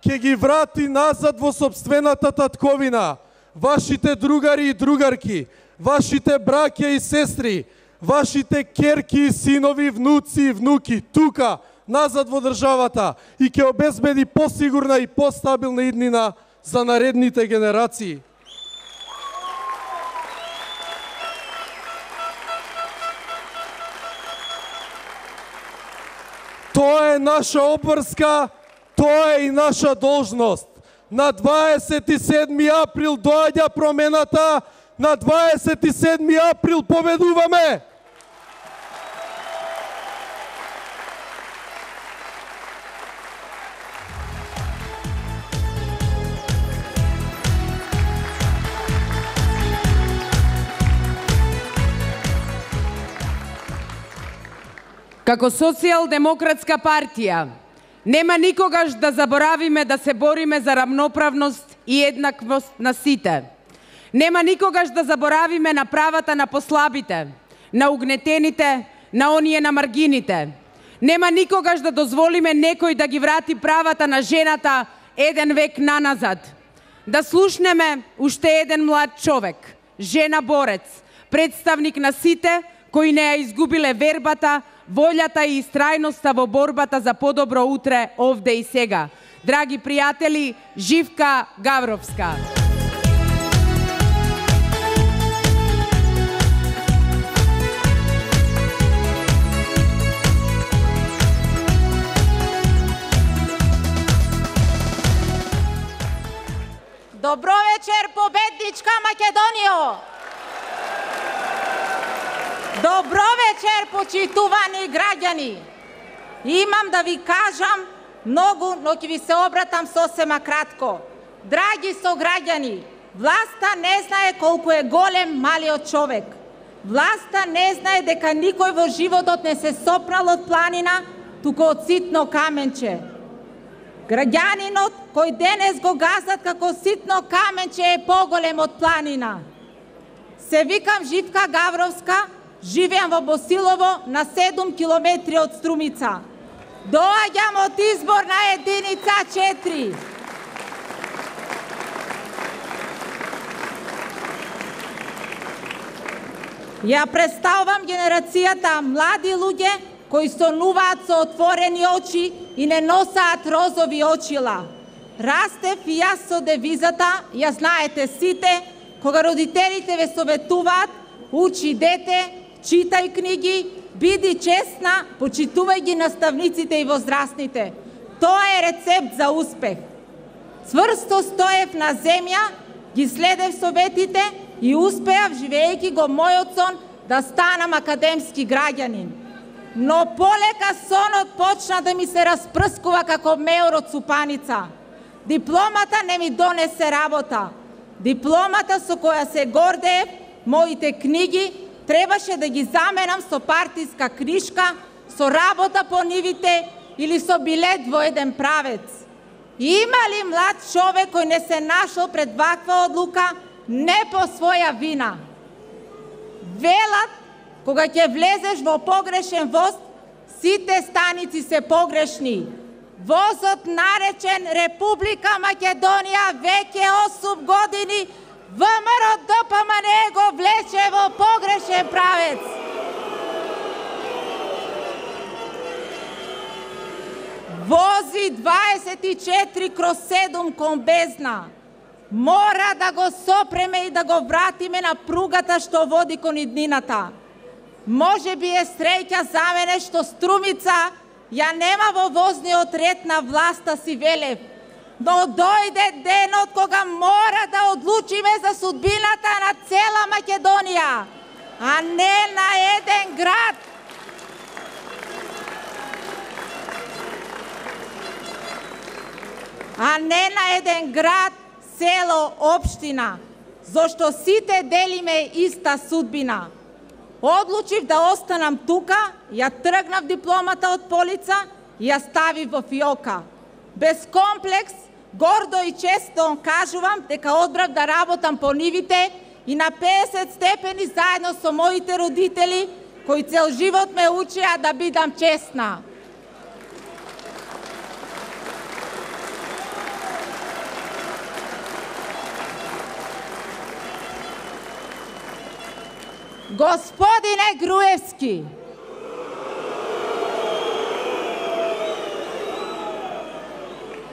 S8: ќе ги врати назад во сопствената татковина, вашите другари и другарки, вашите браќа и сестри, вашите керки и синови, внуци и внуки, тука, назад во државата и ќе обезбеди посигурна и постабилна иднина за наредните генерации. Тоа е наша обврска, тоа е и наша должност. На 27 април доаѓа промената, на 27 април победуваме!
S1: Како социјалдемократска партија, нема никогаш да заборавиме да се бориме за рамноправност и еднаквост на сите. Нема никогаш да заборавиме на правата на послабите, на угнетените, на оние на маргините. Нема никогаш да дозволиме некој да ги врати правата на жената еден век наназад. Да слушнеме уште еден млад човек, жена борец, представник на сите кои не ја изгубиле вербата, волјата и истрајноста во борбата за подобро утре овде и сега. Драги пријатели, Живка Гавровска.
S9: Добро вечер, победничка Македонијо! Добро вечер, почитувани граѓани! Имам да ви кажам многу, но ќе ви се обратам сосема кратко. Драги сограѓани, власта не знае колку е голем малиот човек. Власта не знае дека никој во животот не се сопнал од планина, туку од ситно каменче. Граѓанинот кој денес го газат како ситно каменче е поголем од планина. Се викам Живка Гавровска, живеам во Босилово на 7 километри од Струмица. Доаѓам од изборна единица 4. Ја представам генерацијата млади луѓе кои сонуваат со отворени очи и не носаат розови очила. Растев и јас со девизата, ја знаете сите, кога родителите ве советуваат, учи дете, читај книги, биди честна, почитувај ги наставниците и возрастните. Тоа е рецепт за успех. Цврсто стоев на земја, ги следев советите и успеав, живеејќи го мојот сон, да станам академски граѓанин. Но полека сонот почна да ми се распрскува како меор од супаница. Дипломата не ми донесе работа. Дипломата со која се гордеев, моите книги, требаше да ги заменам со партиска книжка, со работа по нивите или со билет во еден правец. Има ли млад човек кој не се нашол пред ваква одлука, не по своја вина? Велат, кога ќе влезеш во погрешен воз, сите станици се погрешни. Возот наречен Република Македонија веќе 8 години ВМРО ДПМН го влече во погрешен правец. вози 24/7 кон Безна. Мора да го сопреме и да го вратиме на пругата што води кон иднината. Може би е среќа за мене што Струмица ја нема во возниот ред на власта си Велев. Но дојде денот кога мора да одлучиме за судбината на цела Македонија, а не на еден град. А не на еден град, село, општина, зашто сите делиме иста судбина. Одлучив да останам тука, ја тргнав дипломата од полица и ја ставив во фиока. Без комплекс, гордо и често кажувам дека одбрав да работам по нивите и на 50 степени заедно со моите родители, кои цел живот ме учеа да бидам честна. Господине Груевски,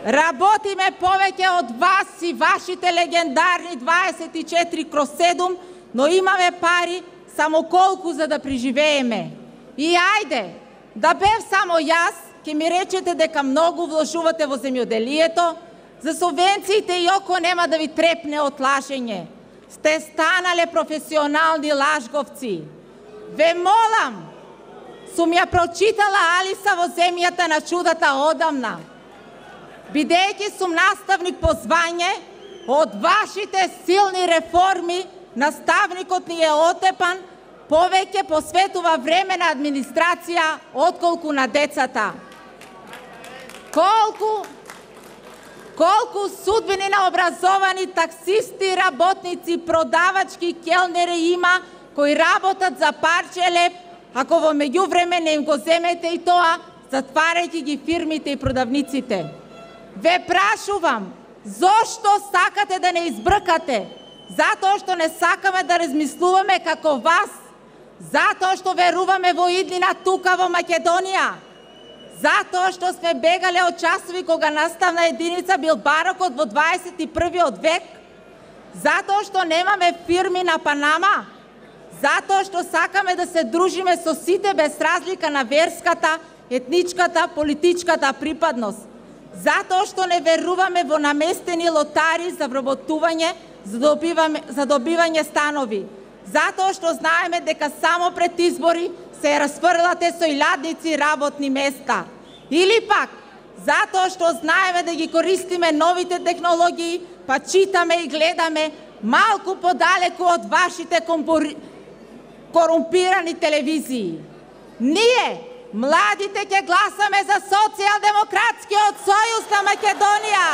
S9: работиме повеќе од вас и вашите легендарни 24/7, но имаме пари само колку за да преживееме. И ајде, да бев само јас, ќе ми речете дека многу вложувате во земјоделието, за субвенциите и око нема да ви трепне од лажење. Сте станале професионални лажговци. Ве молам, сум ја прочитала Алиса во земјата на чудата одамна. Бидејќи сум наставник по звање, од вашите силни реформи, наставникот ни е отепан, повеќе посветува време на администрација, отколку на децата. Колку судбини на образовани таксисти, работници, продавачки, келнери има, кои работат за парче леп, ако во меѓувреме не им го земете и тоа, затварајќи ги фирмите и продавниците. Ве прашувам, зошто сакате да не избркате? Затоа што не сакаме да размислуваме како вас, затоа што веруваме во иднина тука во Македонија, затоа што сме бегале од часови кога наставна единица бил барокот во 21. век, затоа што немаме фирми на Панама, затоа што сакаме да се дружиме со сите без разлика на верската, етничката, политичката припадност, затоа што не веруваме во наместени лотари за вработување, за добивање станови, затоа што знаеме дека само пред избори се расфрлате со илјадници работни места. Или пак, затоа што знаеме да ги користиме новите технологии, па читаме и гледаме малку подалеку од вашите корумпирани телевизии. Ние, младите, ќе гласаме за Социјалдемократскиот сојуз на Македонија.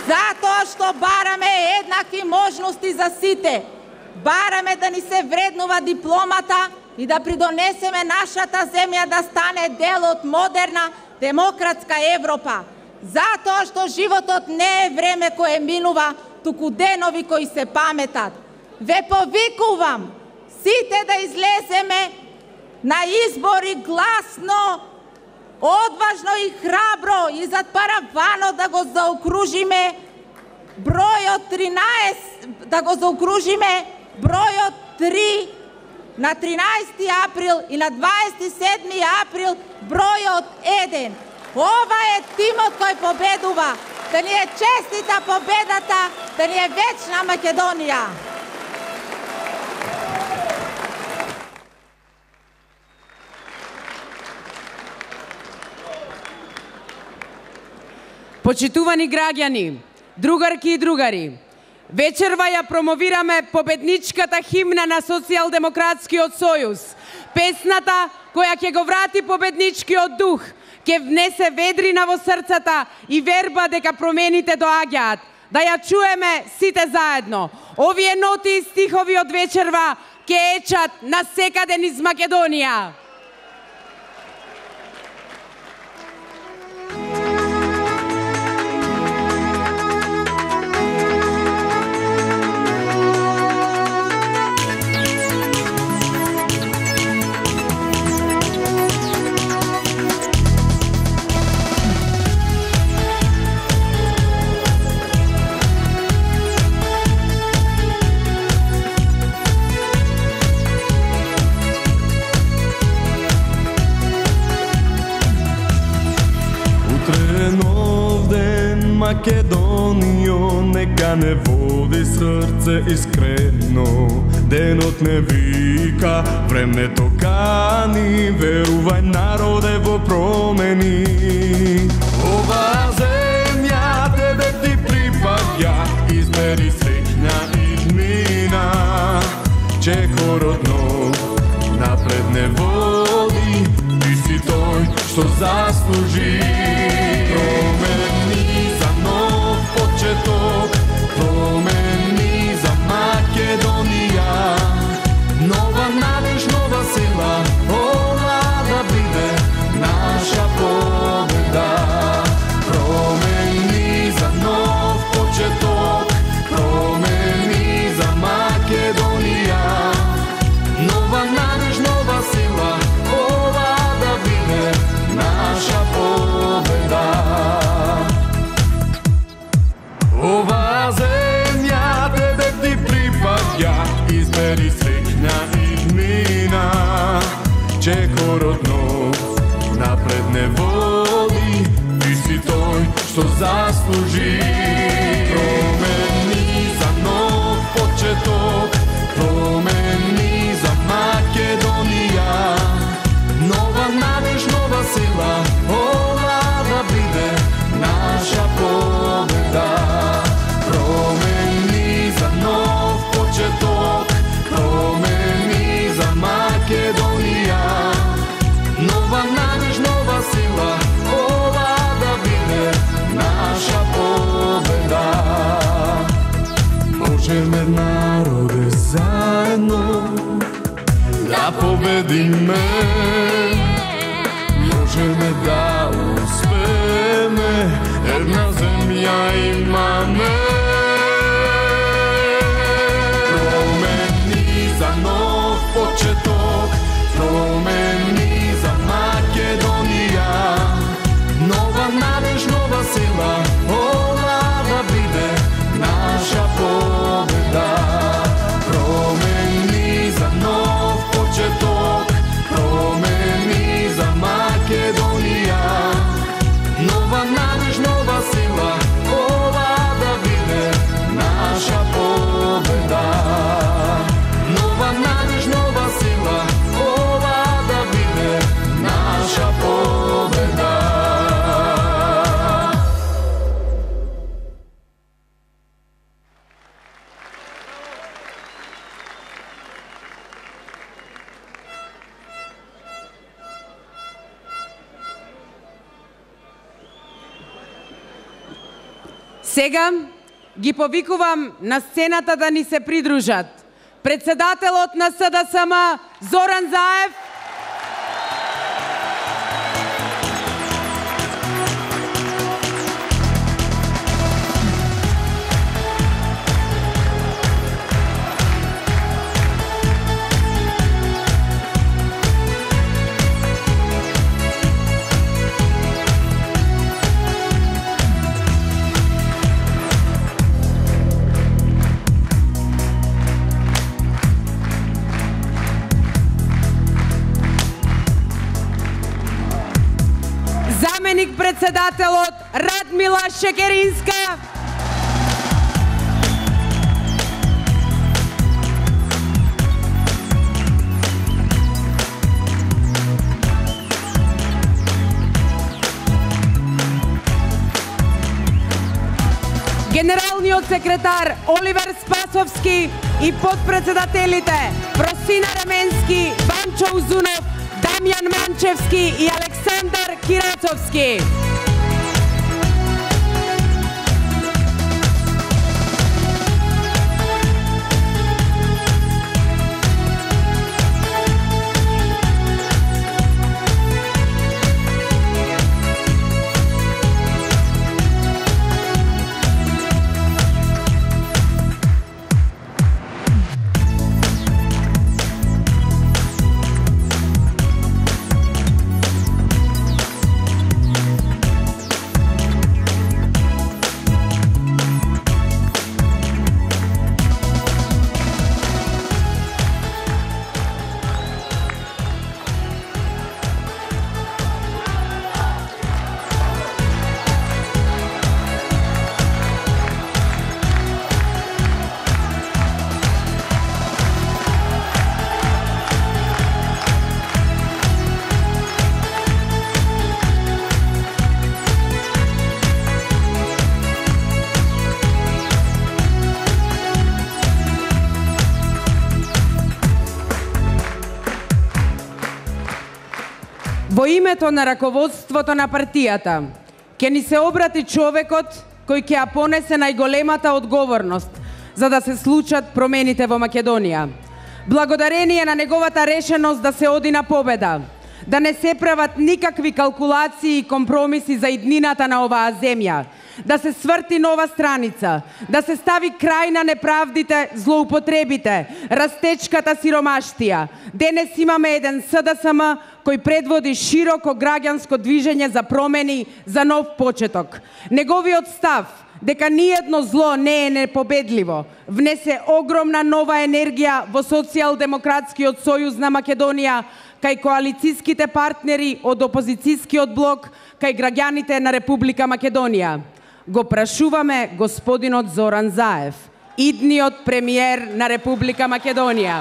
S9: Затоа што бараме еднакви можности за сите. Бараме да ни се вреднува дипломата и да придонесеме нашата земја да стане дел од модерна, демократска Европа. Затоа што животот не е време кое минува, туку денови кои се паметат. Ве повикувам сите да излеземе на избори гласно, одважно и храбро и зад параванот да го заокружиме бројот 13, да го заокружиме бројот 3 на 13 април и на 27 април бројот 1. Ова е тимот кој победува. Да ни е честита победата, да ни е вечна Македонија.
S1: Почитувани граѓани, другарки и другари, вечерва ја промовираме победничката химна на Социјалдемократскиот сојуз, песната која ќе го врати победничкиот дух, ќе внесе ведрина во срцата и верба дека промените доаѓаат. Да ја чуеме сите заедно. Овие ноти и стихови од вечерва ќе ечат на секаде низ Македонија.
S10: Македонијо, нека не води срце искрено. Денот не вика, времето кани, верувај народе во промени. Ова земја тебе ти припаѓа, избери среќна иднина. Чекорот нов напред не води, ти си тој што заслужи. Промени за нов почеток, промени за Македонија. Нова надеж, нова сила, ова да биде наша победа. Промени за нов почеток, промени за Македонија. Нова надеж, нова сила, ова да биде наша победа. Ова земја тебе ти припаѓа, избери среќна иднина. Чекорот нов напред не води, ти си тој што заслужи. Промени за нов почеток, промени за Македонија. Нова надеж, нова сила, ова да биде наша победа. Промени за нов почеток, промени за Македонија. Нова надеж, нова сила, ова да биде наша победа. Можеме народе заедно да победиме. Можеме да успееме, една земја имаме. Промени за нов почеток, промени за Македонија. Нова надеж, нова сила, ова да биде наша победа. Промени за нов почеток, промени за Македонија. Нова надеж, нова сила, ова да биде наша победа. Нова надеж, нова сила, ова да биде наша победа.
S1: Сега ги повикувам на сцената да ни се придружат председателот на СДСМ Зоран Заев, заменик председателот Радмила Шекеринска, генералниот секретар Оливер Спасовски и подпредседателите Просина Раменски, Банчо Узунов, Дамјан Манчевски и Александар Кирацовски. Во името на раководството на партијата, ќе ни се обрати човекот кој ќе ја понесе најголемата одговорност за да се случат промените во Македонија. Благодарение на неговата решеност да се оди на победа, да не се прават никакви калкулации и компромиси за иднината на оваа земја, да се сврти нова страница, да се стави крај на неправдите, злоупотребите, растечката сиромаштија. Денес имаме еден СДСМ кој предводи широко граѓанско движење за промени, за нов почеток. Неговиот став дека ниедно зло не е непобедливо внесе огромна нова енергија во Социјалдемократскиот сојуз на Македонија, кај коалицијските партнери од опозицијскиот блок, кај граѓаните на Република Македонија. Го прашуваме господинот Зоран Заев, идниот премиер на Република Македонија.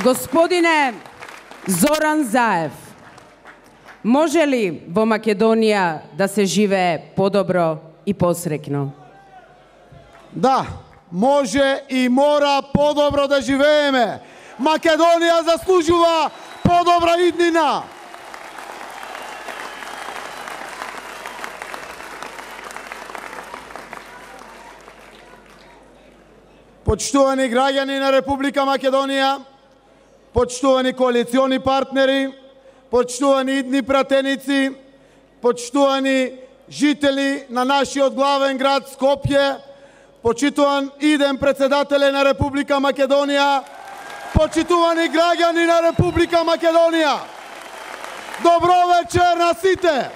S1: Господине Зоран Заев, може ли во Македонија да се живее подобро и посрекно?
S11: Да, може и мора подобро да живееме. Македонија заслужува подобра иднина. Почитувани граѓани на Република Македонија, почитувани коалициони партнери, почитувани идни пратеници, почитувани жители на нашиот главен град Скопје, почитуван иден председателе на Република Македонија, почитувани граѓани на Република Македонија. Добро вечер на сите!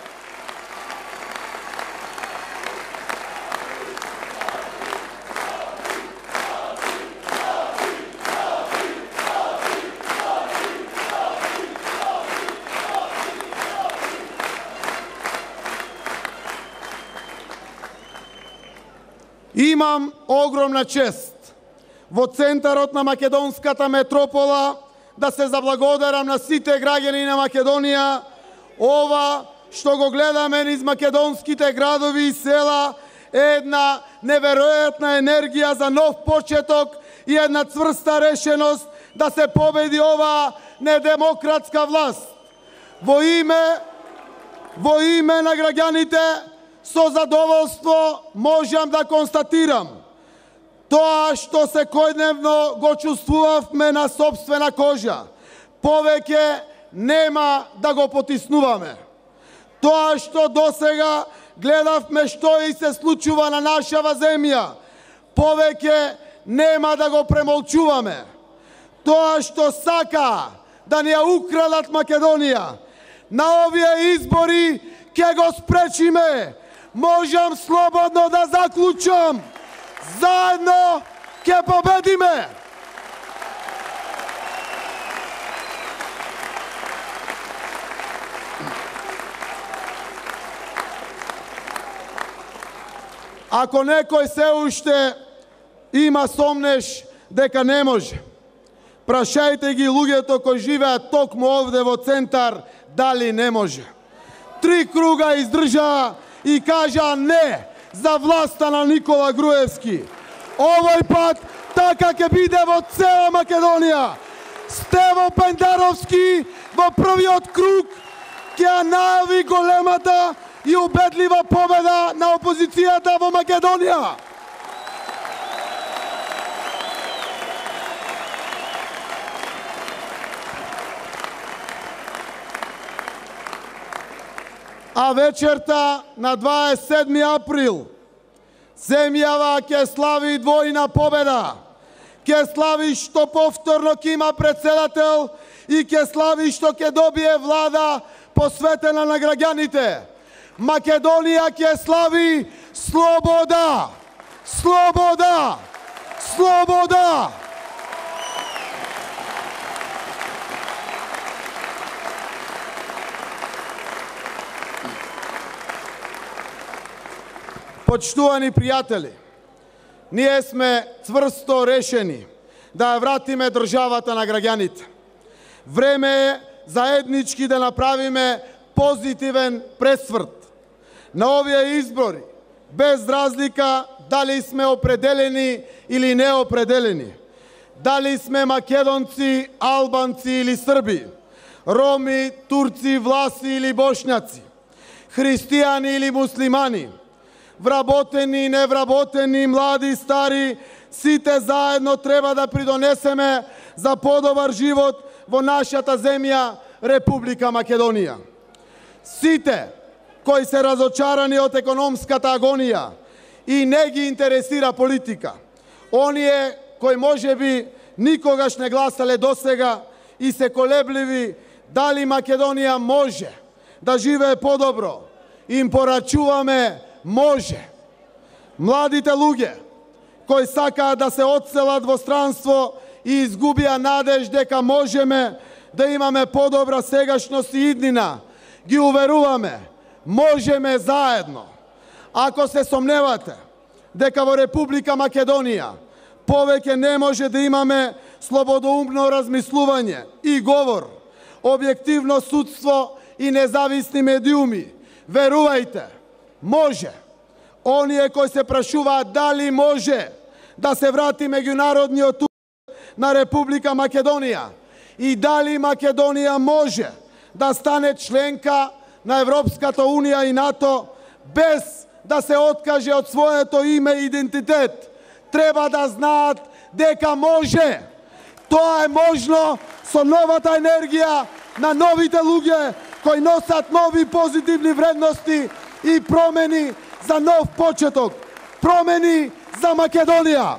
S11: Имам огромна чест во центарот на македонската метропола да се заблагодарам на сите граѓани на Македонија. Ова што го гледаме низ македонските градови и села е една неверојатна енергија за нов почеток и една цврста решеност да се победи оваа недемократска власт. Во име на граѓаните со задоволство можам да констатирам тоа што секојдневно го чувствувавме на сопствена кожа. Повеќе нема да го потиснуваме. Тоа што досега гледавме што и се случува на нашава земја, повеќе нема да го премолчуваме. Тоа што сака да ни ја украдат Македонија, на овие избори ќе го спречиме. Можам слободно да заклучам. Заедно ќе победиме. Ако некој се уште има сомнеш дека не може, прашајте ги луѓето кои живеат токму овде во центар дали не може. 3 круга издржаа и кажа не за власта на Никола Груевски. Овој пат така ќе биде во цела Македонија. Стево Пендаровски во првиот круг ќе најави големата и убедлива победа на опозицијата во Македонија. А вечерта на 27 април земјава ќе слави двојна победа. Ќе слави што повторно ќе има председател и ќе слави што ќе добие влада посветена на граѓаните. Македонија ќе слави слобода! Слобода! Слобода! Почитувани пријатели, ние сме цврсто решени да ја вратиме државата на граѓаните. Време е заеднички да направиме позитивен пресврт. на овие избори, без разлика дали сме определени или неопределени, дали сме македонци, албанци или срби, роми, турци, власи или бошњаци, христијани или муслимани, вработени, невработени, млади, стари, сите заедно треба да придонесеме за подобар живот во нашата земја, Република Македонија. Сите кои се разочарани од економската агонија и не ги интересира политика, оние кои можеби никогаш не гласале досега и се колебливи дали Македонија може да живее подобро, им порачуваме може. Младите луѓе кои сакаат да се одселат во странство и изгубија надеж дека можеме да имаме подобра сегашност и иднина, ги уверуваме, можеме заедно. Ако се сомневате дека во Република Македонија повеќе не може да имаме слободоумно размислување и говор, објективно судство и независни медиуми, верувајте, може. Оние кои се прашуваат дали може да се врати меѓународниот углед на Република Македонија и дали Македонија може да стане членка на Европската Унија и НАТО без да се откаже од своето име и идентитет, треба да знаат дека може. Тоа е можно со новата енергија на новите луѓе кои носат нови позитивни вредности и промени за нов почеток, промени за Македонија.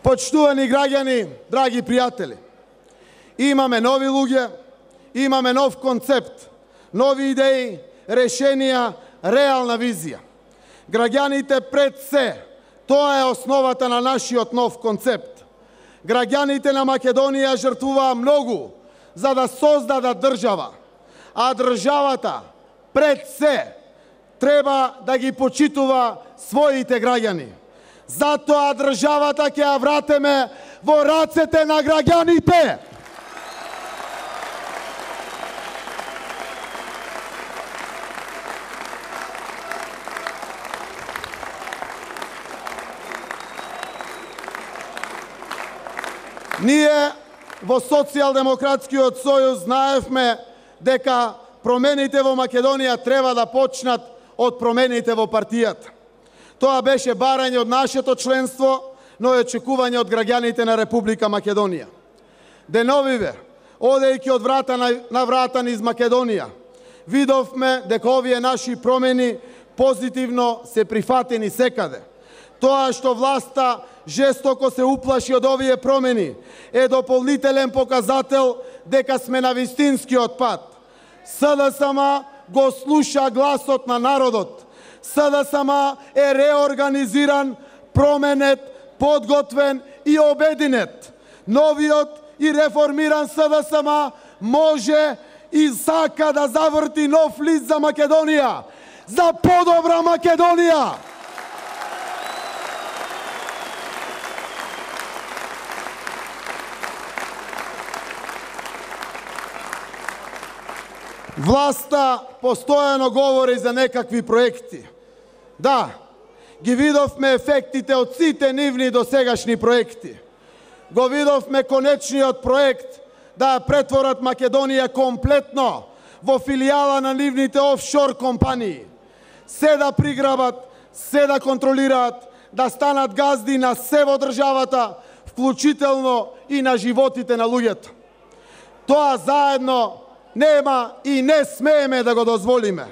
S11: Почитувани граѓани, драги пријатели, имаме нови луѓе, имаме нов концепт, нови идеи, решенија, реална визија. Граѓаните пред се, тоа е основата на нашиот нов концепт. Граѓаните на Македонија жртвуваа многу за да создадат држава, а државата пред се треба да ги почитува своите граѓани. Затоа државата ќе ја вратиме во рацете на граѓаните. Ние во Социјалдемократскиот сојуз знаевме дека промените во Македонија треба да почнат од промените во партијата. Тоа беше барање од нашето членство, но и очекување од граѓаните на Република Македонија. Деновиве, одејќи од врата на врата низ Македонија, видовме дека овие наши промени позитивно се прифатени секаде. Тоа што власта жестоко се уплаши од овие промени е дополнителен показател дека сме на вистинскиот пат. СДСМ го слуша гласот на народот. СДСМ е реорганизиран, променет, подготвен и обединет. Новиот и реформиран СДСМ може и сака да заврти нов лист за Македонија, за подобра Македонија. Власта постојано говори за некакви проекти. Да, ги видовме ефектите од сите нивни досегашни проекти. Го видовме конечниот проект да претворат Македонија комплетно во филијала на нивните офшор компании. Се да приграбат, се да контролираат, да станат газди на се во државата, вклучително и на животите на луѓето. Тоа заедно нема и не смееме да го дозволиме.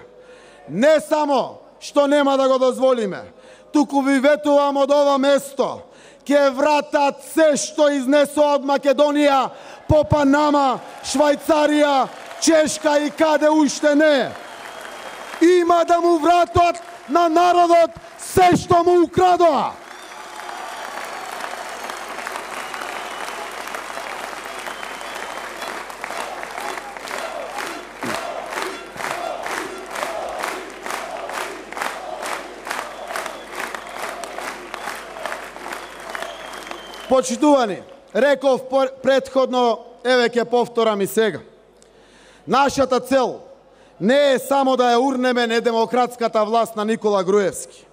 S11: Не само што нема да го дозволиме, туку ви ветувам од ова место, ќе вратат се што изнесоа од Македонија по Панама, Швајцарија, Чешка и каде уште не. Има да му вратат на народот се што му украдоа. Почитувани, реков предходно, еве ќе повторам и сега. Нашата цел не е само да ја урнеме недемократската власт на Никола Груевски.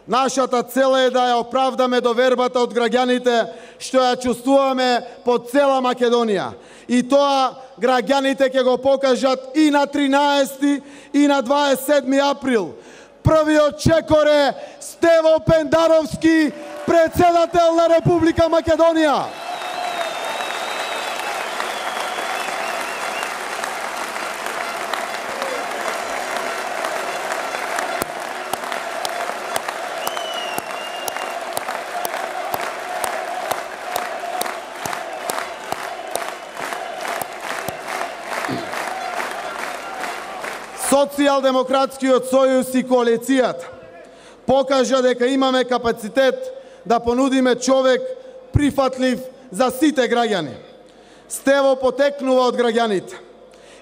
S11: Нашата цел е да ја оправдаме довербата од граѓаните што ја чувствуваме по цела Македонија. И тоа граѓаните ќе го покажат и на 13 и на 27 април. Првиот чекор е Стево Пендаровски, председател на Република Македонија. Социјалдемократскиот сојуз и коалицијата покажа дека имаме капацитет да понудиме човек прифатлив за сите граѓани. Стево потекнува од граѓаните.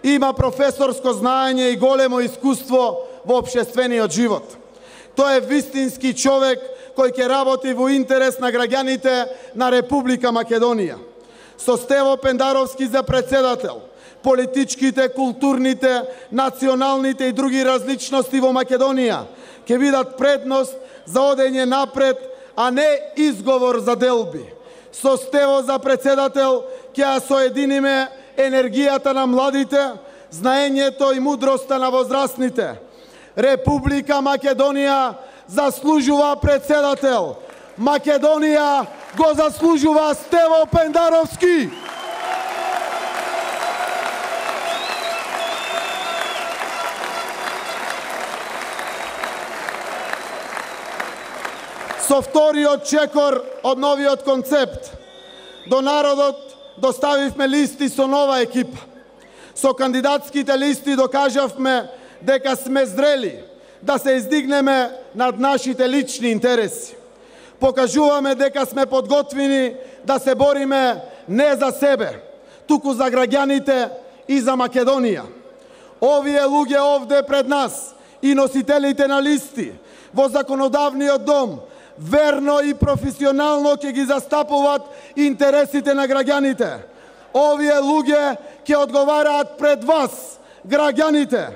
S11: Има професорско знаење и големо искуство во општествениот живот. Тој е вистински човек кој ќе работи во интерес на граѓаните на Република Македонија. Со Стево Пендаровски за председател, политичките, културните, националните и други различности во Македонија ќе бидат предност за одење напред, а не изговор за делби. Со Стево за председател ќе ја соединиме енергијата на младите, знаењето и мудроста на возрастните. Република Македонија заслужува председател. Македонија го заслужува Стево Пендаровски. Со вториот чекор од новиот концепт до народот доставивме листи со нова екипа. Со кандидатските листи докажавме дека сме зрели да се издигнеме над нашите лични интереси. Покажуваме дека сме подготвени да се бориме не за себе, туку за граѓаните и за Македонија. Овие луѓе овде пред нас и носителите на листи во законодавниот дом верно и професионално ќе ги застапуваат интересите на граѓаните. Овие луѓе ќе одговараат пред вас, граѓаните.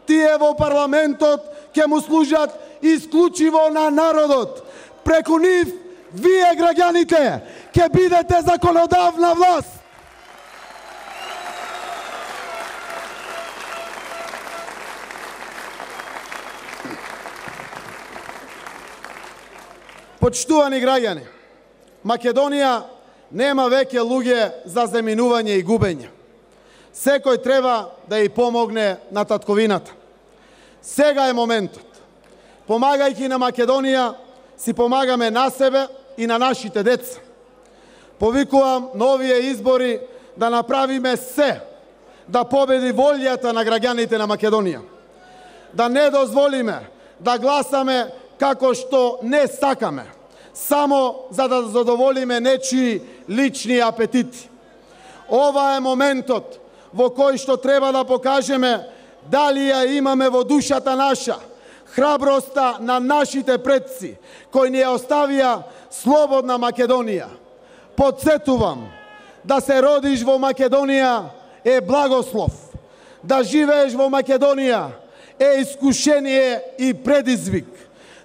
S11: Тие во парламентот ќе му служат исклучиво на народот. Преку нив, вие граѓаните ќе бидете законодавна власт. Почитувани граѓани, Македонија нема веќе луѓе за заминување и губење. Секој треба да ја помогне на татковината. Сега е моментот. Помагајќи на Македонија, си помагаме на себе и на нашите деца. Повикувам на овие избори да направиме се да победи волјата на граѓаните на Македонија. Да не дозволиме да гласаме како што не сакаме, само за да задоволиме нечии лични апетити. Ова е моментот во кој што треба да покажеме дали ја имаме во душата наша храброста на нашите предци, кои ни ја оставија слободна Македонија. Подсетувам, да се родиш во Македонија е благослов. Да живееш во Македонија е искушение и предизвик.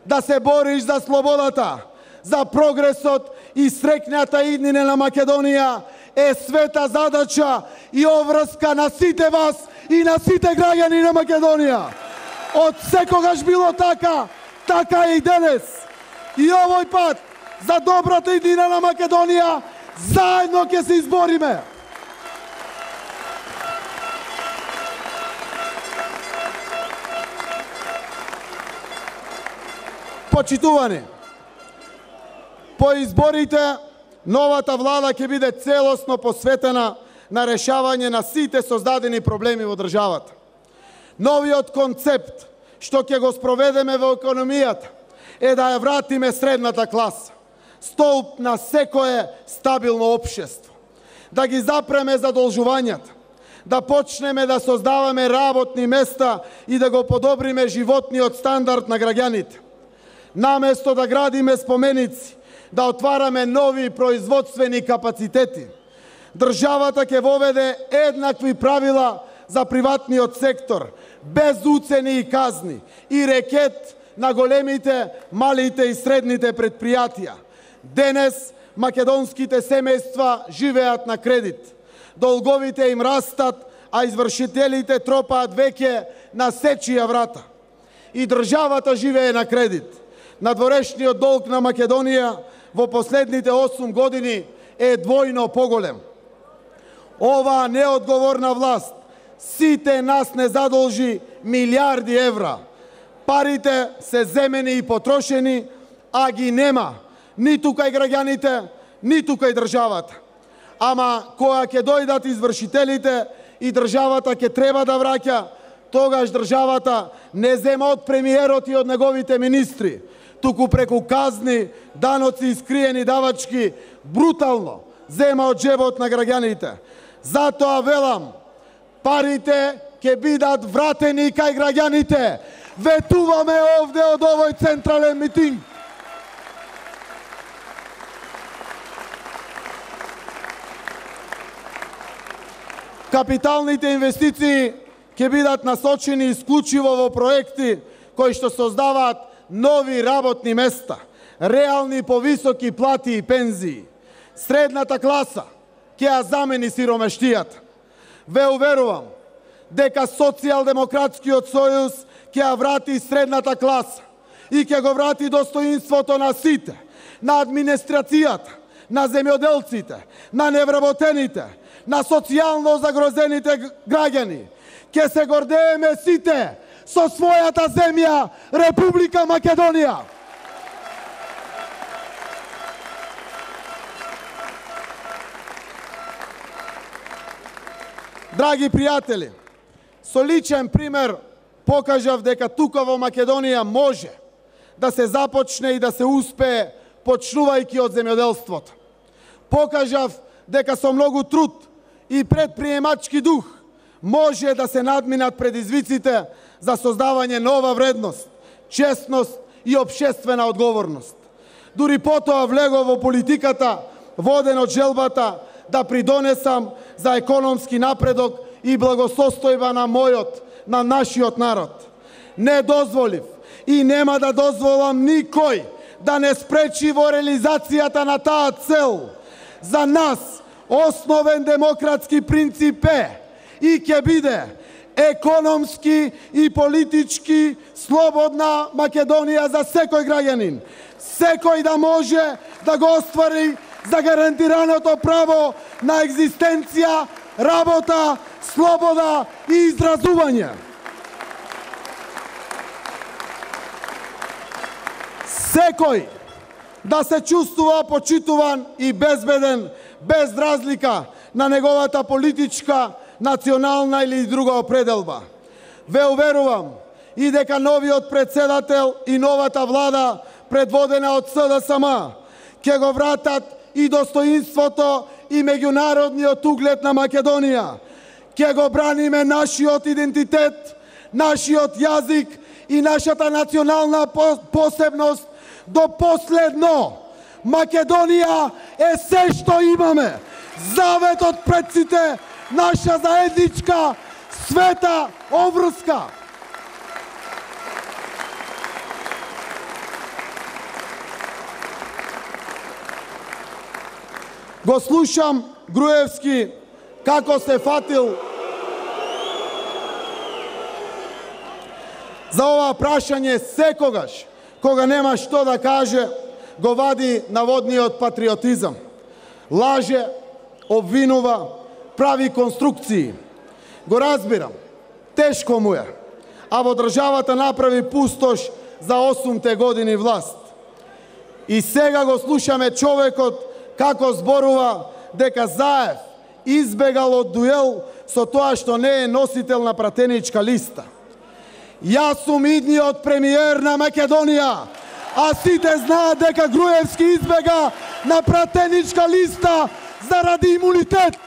S11: Да се бориш за слободата, за прогресот и среќната иднина на Македонија е света задача и обврска на сите вас и на сите граѓани на Македонија. Од секогаш било така, така е и денес. И овој пат за добрата иднина на Македонија заедно ќе се избориме. Почитувани, по изборите новата влада ќе биде целосно посветена на решавање на сите создадени проблеми во државата. Новиот концепт што ќе го спроведеме во економијата е да ја вратиме средната класа, столб на секое стабилно општество, да ги запреме задолжувањата, да почнеме да создаваме работни места и да го подобриме животниот стандард на граѓаните. Наместо да градиме споменици, да отвараме нови производствени капацитети. Државата ќе воведе еднакви правила за приватниот сектор, без уцени и казни, и рекет на големите, малите и средните предпријатија. Денес македонските семејства живеат на кредит. Долговите им растат, а извршителите тропаат веќе на сечија врата. И државата живее на кредит. Надворешниот долг на Македонија во последните 8 години е двојно поголем. Оваа неодговорна власт сите нас не задолжи милиарди евра. Парите се земени и потрошени, а ги нема ниту кај граѓаните, ниту кај државата. Ама кога ќе дојдат извршителите и државата ќе треба да враќа, тогаш државата не зема од премиерот и од неговите министри, туку преку казни, даноци и скриени давачки брутално зема од джебот на граѓаните. Затоа велам, парите ќе бидат вратени кај граѓаните. Ветуваме овде од овој централен митинг. Капиталните инвестиции ќе бидат насочени исклучиво во проекти кои што создаваат нови работни места, реални повисоки плати и пензии. Средната класа ќе ја замени сиромештијата. Ве уверувам дека Социјалдемократскиот сојуз ќе ја врати средната класа и ќе го врати достоинството на сите, на администрацијата, на земјоделците, на невработените, на социјално загрозените граѓани. Ќе се гордееме сите со својата земја, Република Македонија. Драги пријатели, со личен пример покажав дека тука во Македонија може да се започне и да се успее почнувајќи од земјоделството. Покажав дека со многу труд и предприемачки дух може да се надминат предизвиците за создавање нова вредност, честност и општествена одговорност. Дури потоа влегов во политиката, воден од желбата да придонесам за економски напредок и благосостојба на мојот, на нашиот народ. Не дозволив и нема да дозволам никој да не спречи во реализацијата на таа цел. За нас основен демократски принцип е и ќе биде економски и политички слободна Македонија за секој граѓанин. Секој да може да го оствари загарантираното право на екзистенција, работа, слобода и изразување. Секој да се чувствува почитуван и безбеден, без разлика на неговата политичка, национална или друга определба. Ве уверувам и дека новиот председател и новата влада, предводена од СДСМ, ќе го вратат и достоинството и меѓународниот углед на Македонија. Ќе го браниме нашиот идентитет, нашиот јазик и нашата национална посебност до последно. Македонија е се што имаме. Заветот предците, наша заедничка света обврска. Го слушам Груевски како се фатил за ова прашање секогаш, кога нема што да каже, го вади наводниот патриотизам. Лаже, обвинува, прави конструкции. Го разбирам, тешко му е, а во државата направи пустош за 8 години власт. И сега го слушаме човекот како зборува дека Заев избегал од дуел со тоа што не е носител на пратеничка листа. Јас сум идниот премиер на Македонија, а сите знаат дека Груевски избега на пратеничка листа заради имунитет.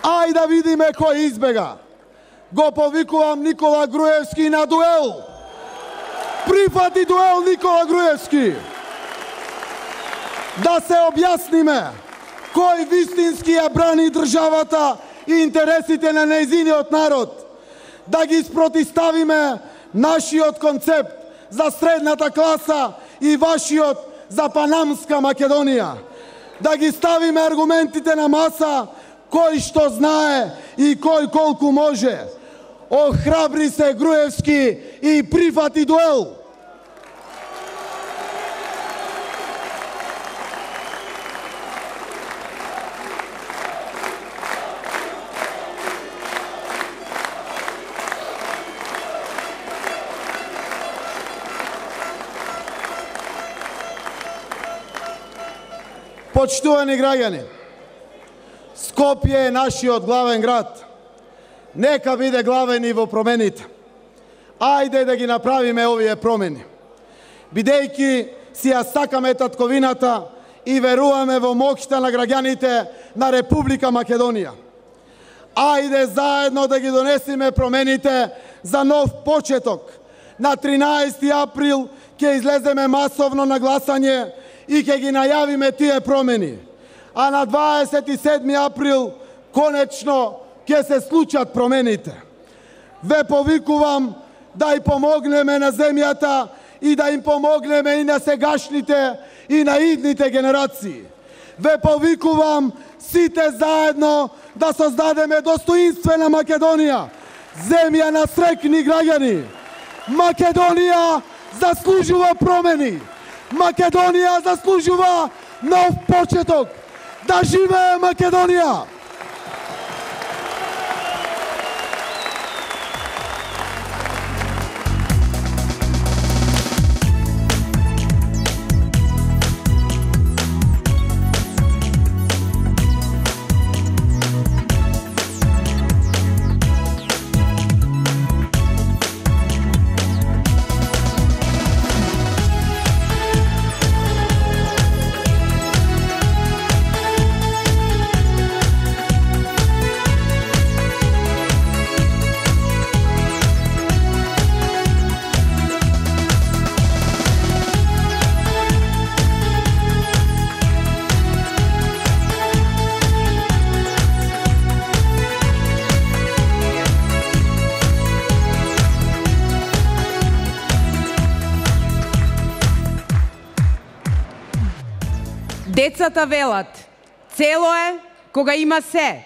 S11: Ај да видиме кој избега. Го повикувам Никола Груевски на дуел. Прифати дуел Никола Груевски. Да се објасниме кој вистински ја брани државата и интересите на нејзиниот народ. Да ги спротиставиме нашиот концепт за средната класа и вашиот за Панамска Македонија. Да ги ставиме аргументите на маса, кој што знае и кој колку може. Охрабри се Груевски и прифати дуел. Почитувани граѓани, Скопје е нашиот главен град. Нека биде главен и во промените. Ајде да ги направиме овие промени. Бидејќи си ја сакаме татковината и веруваме во моќта на граѓаните на Република Македонија. Ајде заедно да ги донесеме промените за нов почеток. На 13 април ќе излеземе масовно на гласање и ќе ги најавиме тие промени. А на 27 април конечно ќе се случат промените. Ве повикувам да им помогнеме на земјата и да им помогнеме и на сегашните и на идните генерации. Ве повикувам сите заедно да создадеме достоинствена Македонија, земја на среќни граѓани. Македонија заслужува промени. Македонија заслужува нов почеток. Да живее Македонија!
S1: Децата велат, цело е кога има се.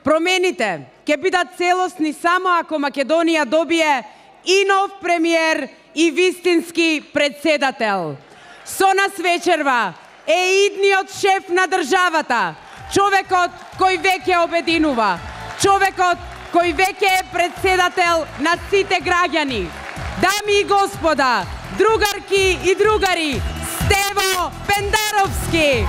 S1: Промените ќе бидат целосни само ако Македонија добие и нов премиер и вистински председател. Со нас вечерва е идниот шеф на државата, човекот кој веќе обединува, човекот кој веќе е председател на сите граѓани. Дами и господа, другарки и другари, Стево Пендаровски!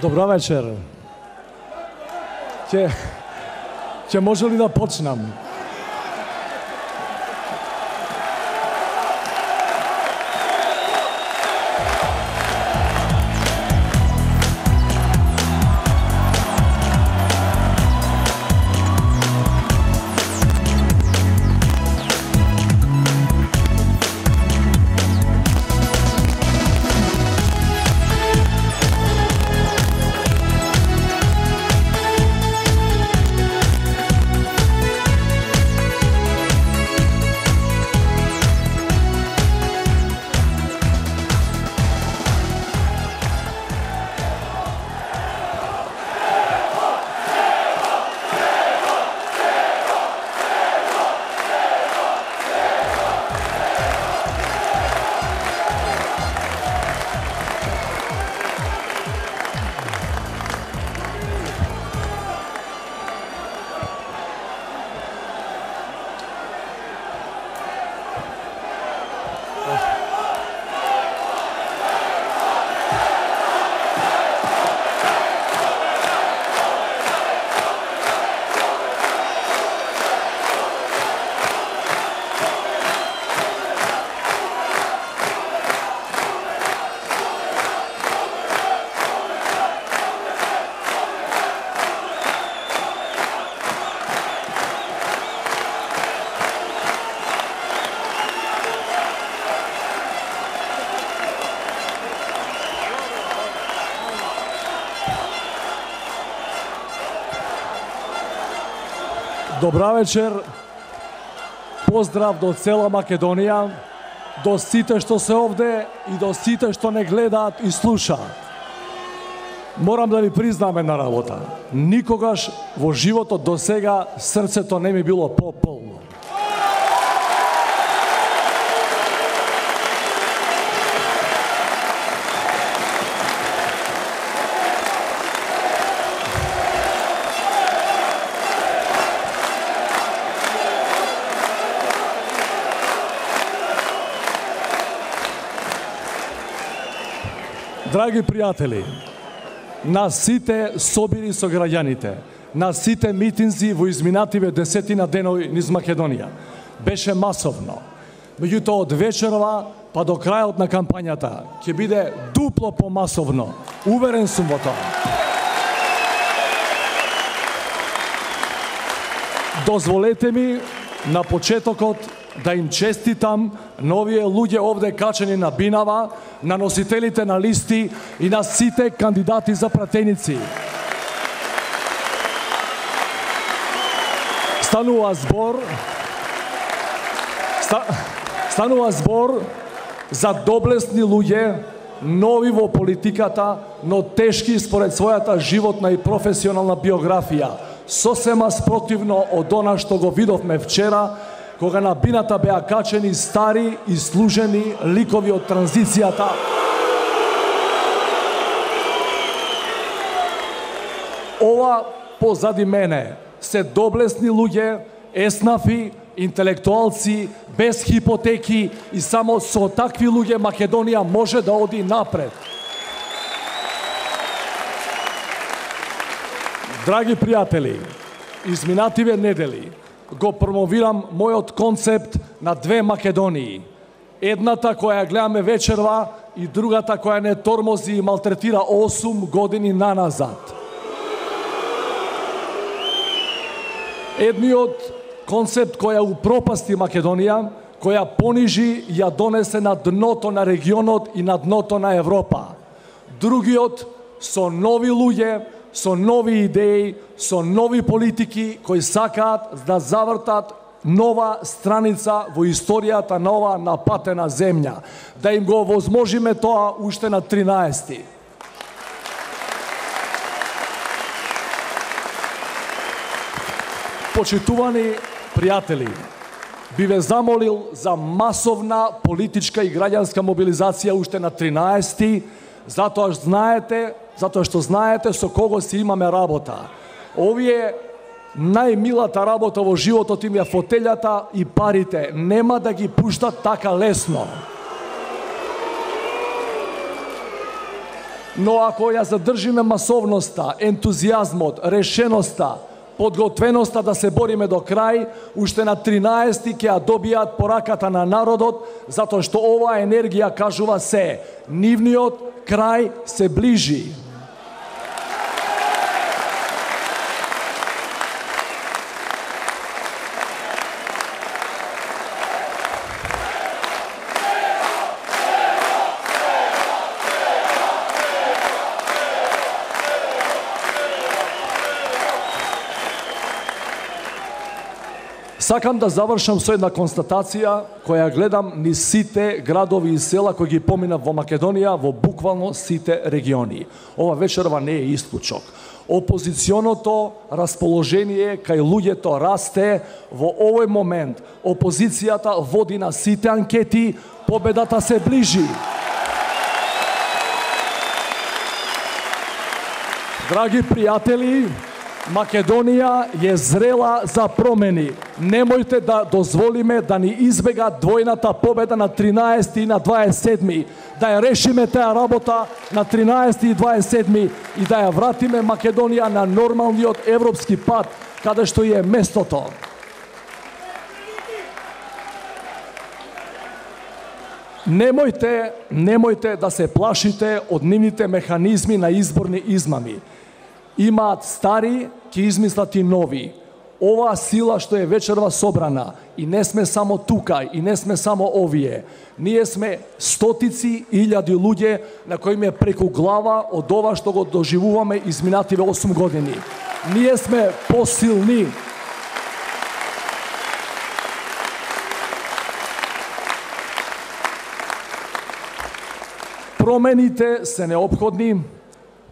S8: Добра вечер. Ќе може ли да почнам? Добра вечер, поздрав до цела Македонија, до сите што се овде и до сите што не гледаат и слушаат. Морам да ви признам една работа. Никогаш во животот до сега срцето не ми било пополно. Драги пријатели, на сите собири со граѓаните, на сите митинзи во изминативе 10 денови низ Македонија, беше масовно. Меѓутоа од вечерва па до крајот на кампањата ќе биде дупло помасовно. Уверен сум во тоа. Дозволете ми на почетокот да им честитам на овие луѓе овде качени на бинава, на носителите на листи и на сите кандидати за пратеници. Станува збор за доблесни луѓе, нови во политиката, но тешки според својата животна и професионална биографија, сосема спротивно од она што го видовме вчера, кога на бината беа качени стари и служени ликови од транзицијата. Ова позади мене се доблесни луѓе, еснафи, интелектуалци, без хипотеки и само со такви луѓе Македонија може да оди напред. Драги пријатели, изминативе недели го промовирам мојот концепт на две Македонии. Едната која ја гледаме вечерва и другата која не тормози и малтретира 8 години наназад. Едниот концепт која упропасти Македонија, која понижи и ја донесе на дното на регионот и на дното на Европа. Другиот со нови луѓе, со нови идеи, со нови политики кои сакаат да завртат нова страница во историјата на ова напатена земја. Да им го возможиме тоа уште на 13. Почитувани пријатели, би ве замолил за масовна политичка и граѓанска мобилизација уште на 13, затоа што знаете со кого си имаме работа. Овие најмилата работа во животот им е фотелјата и парите. Нема да ги пуштат така лесно.
S12: Но ако ја задржиме масовноста, ентузијазмот, решеноста, подготвеноста да се бориме до крај, уште на 13 ќе ја добијат пораката на народот, затоа што оваа енергија кажува се, нивниот крај се ближи. Сакам да завршам со една констатација која гледам ни сите градови и села кои ги поминав во Македонија, во буквално сите региони. Ова вечерва не е исклучок. Опозиционото расположение кај луѓето расте во овој момент. Опозицијата води на сите анкети, победата се ближи. Драги пријатели, Македонија е зрела за промени. Немојте да дозволиме да ни избега двојната победа на 13 и на 27. Да ја решиме таа работа на 13 и 27 и да ја вратиме Македонија на нормалниот европски пат, каде што е местото. Немојте да се плашите од нивните механизми на изборни измами. Имаат стари, ќе измислат и нови. Оваа сила што е вечерва собрана, и не сме само тука, и не сме само овие. Ние сме стотици илјади луѓе на кои ме преку глава од ова што го доживуваме изминативе 8 години. Ние сме посилни. Промените се неопходни.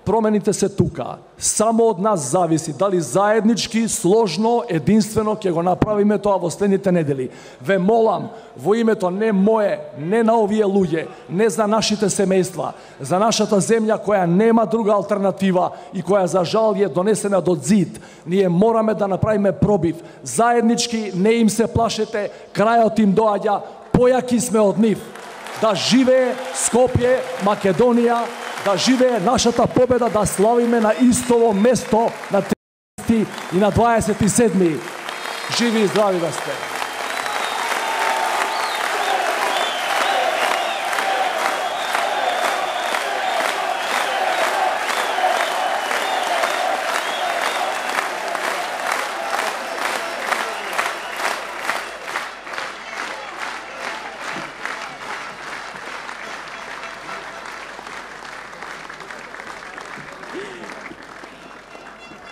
S12: Промените се тука. Само од нас зависи дали заеднички, сложно, единствено ќе го направиме тоа во следните недели. Ве молам, во името не мое, не на овие луѓе, не за нашите семејства, за нашата земја која нема друга алтернатива и која за жал е донесена до зид, ние мораме да направиме пробив. Заеднички, не им се плашете, крајот им доаѓа, појаки сме од нив. Да живее Скопје, Македонија, да живее нашата победа, да славиме на истово место на 30 и на 27. Живи и здрави да сте!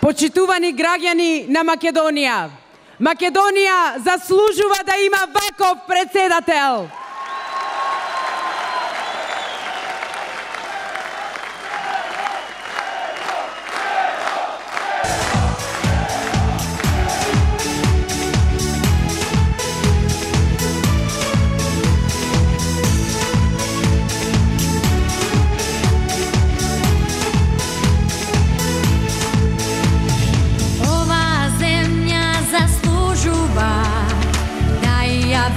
S1: Почитувани граѓани на Македонија, Македонија заслужува да има ваков председател.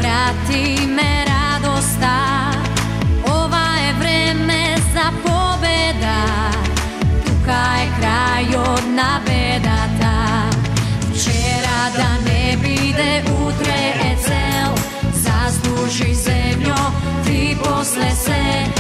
S13: Vrati me radosta, ova je vreme za pobeda, tuka je kraj od nabedata. Včera da ne bide utre je cel, zasluži zemljo, ti posle se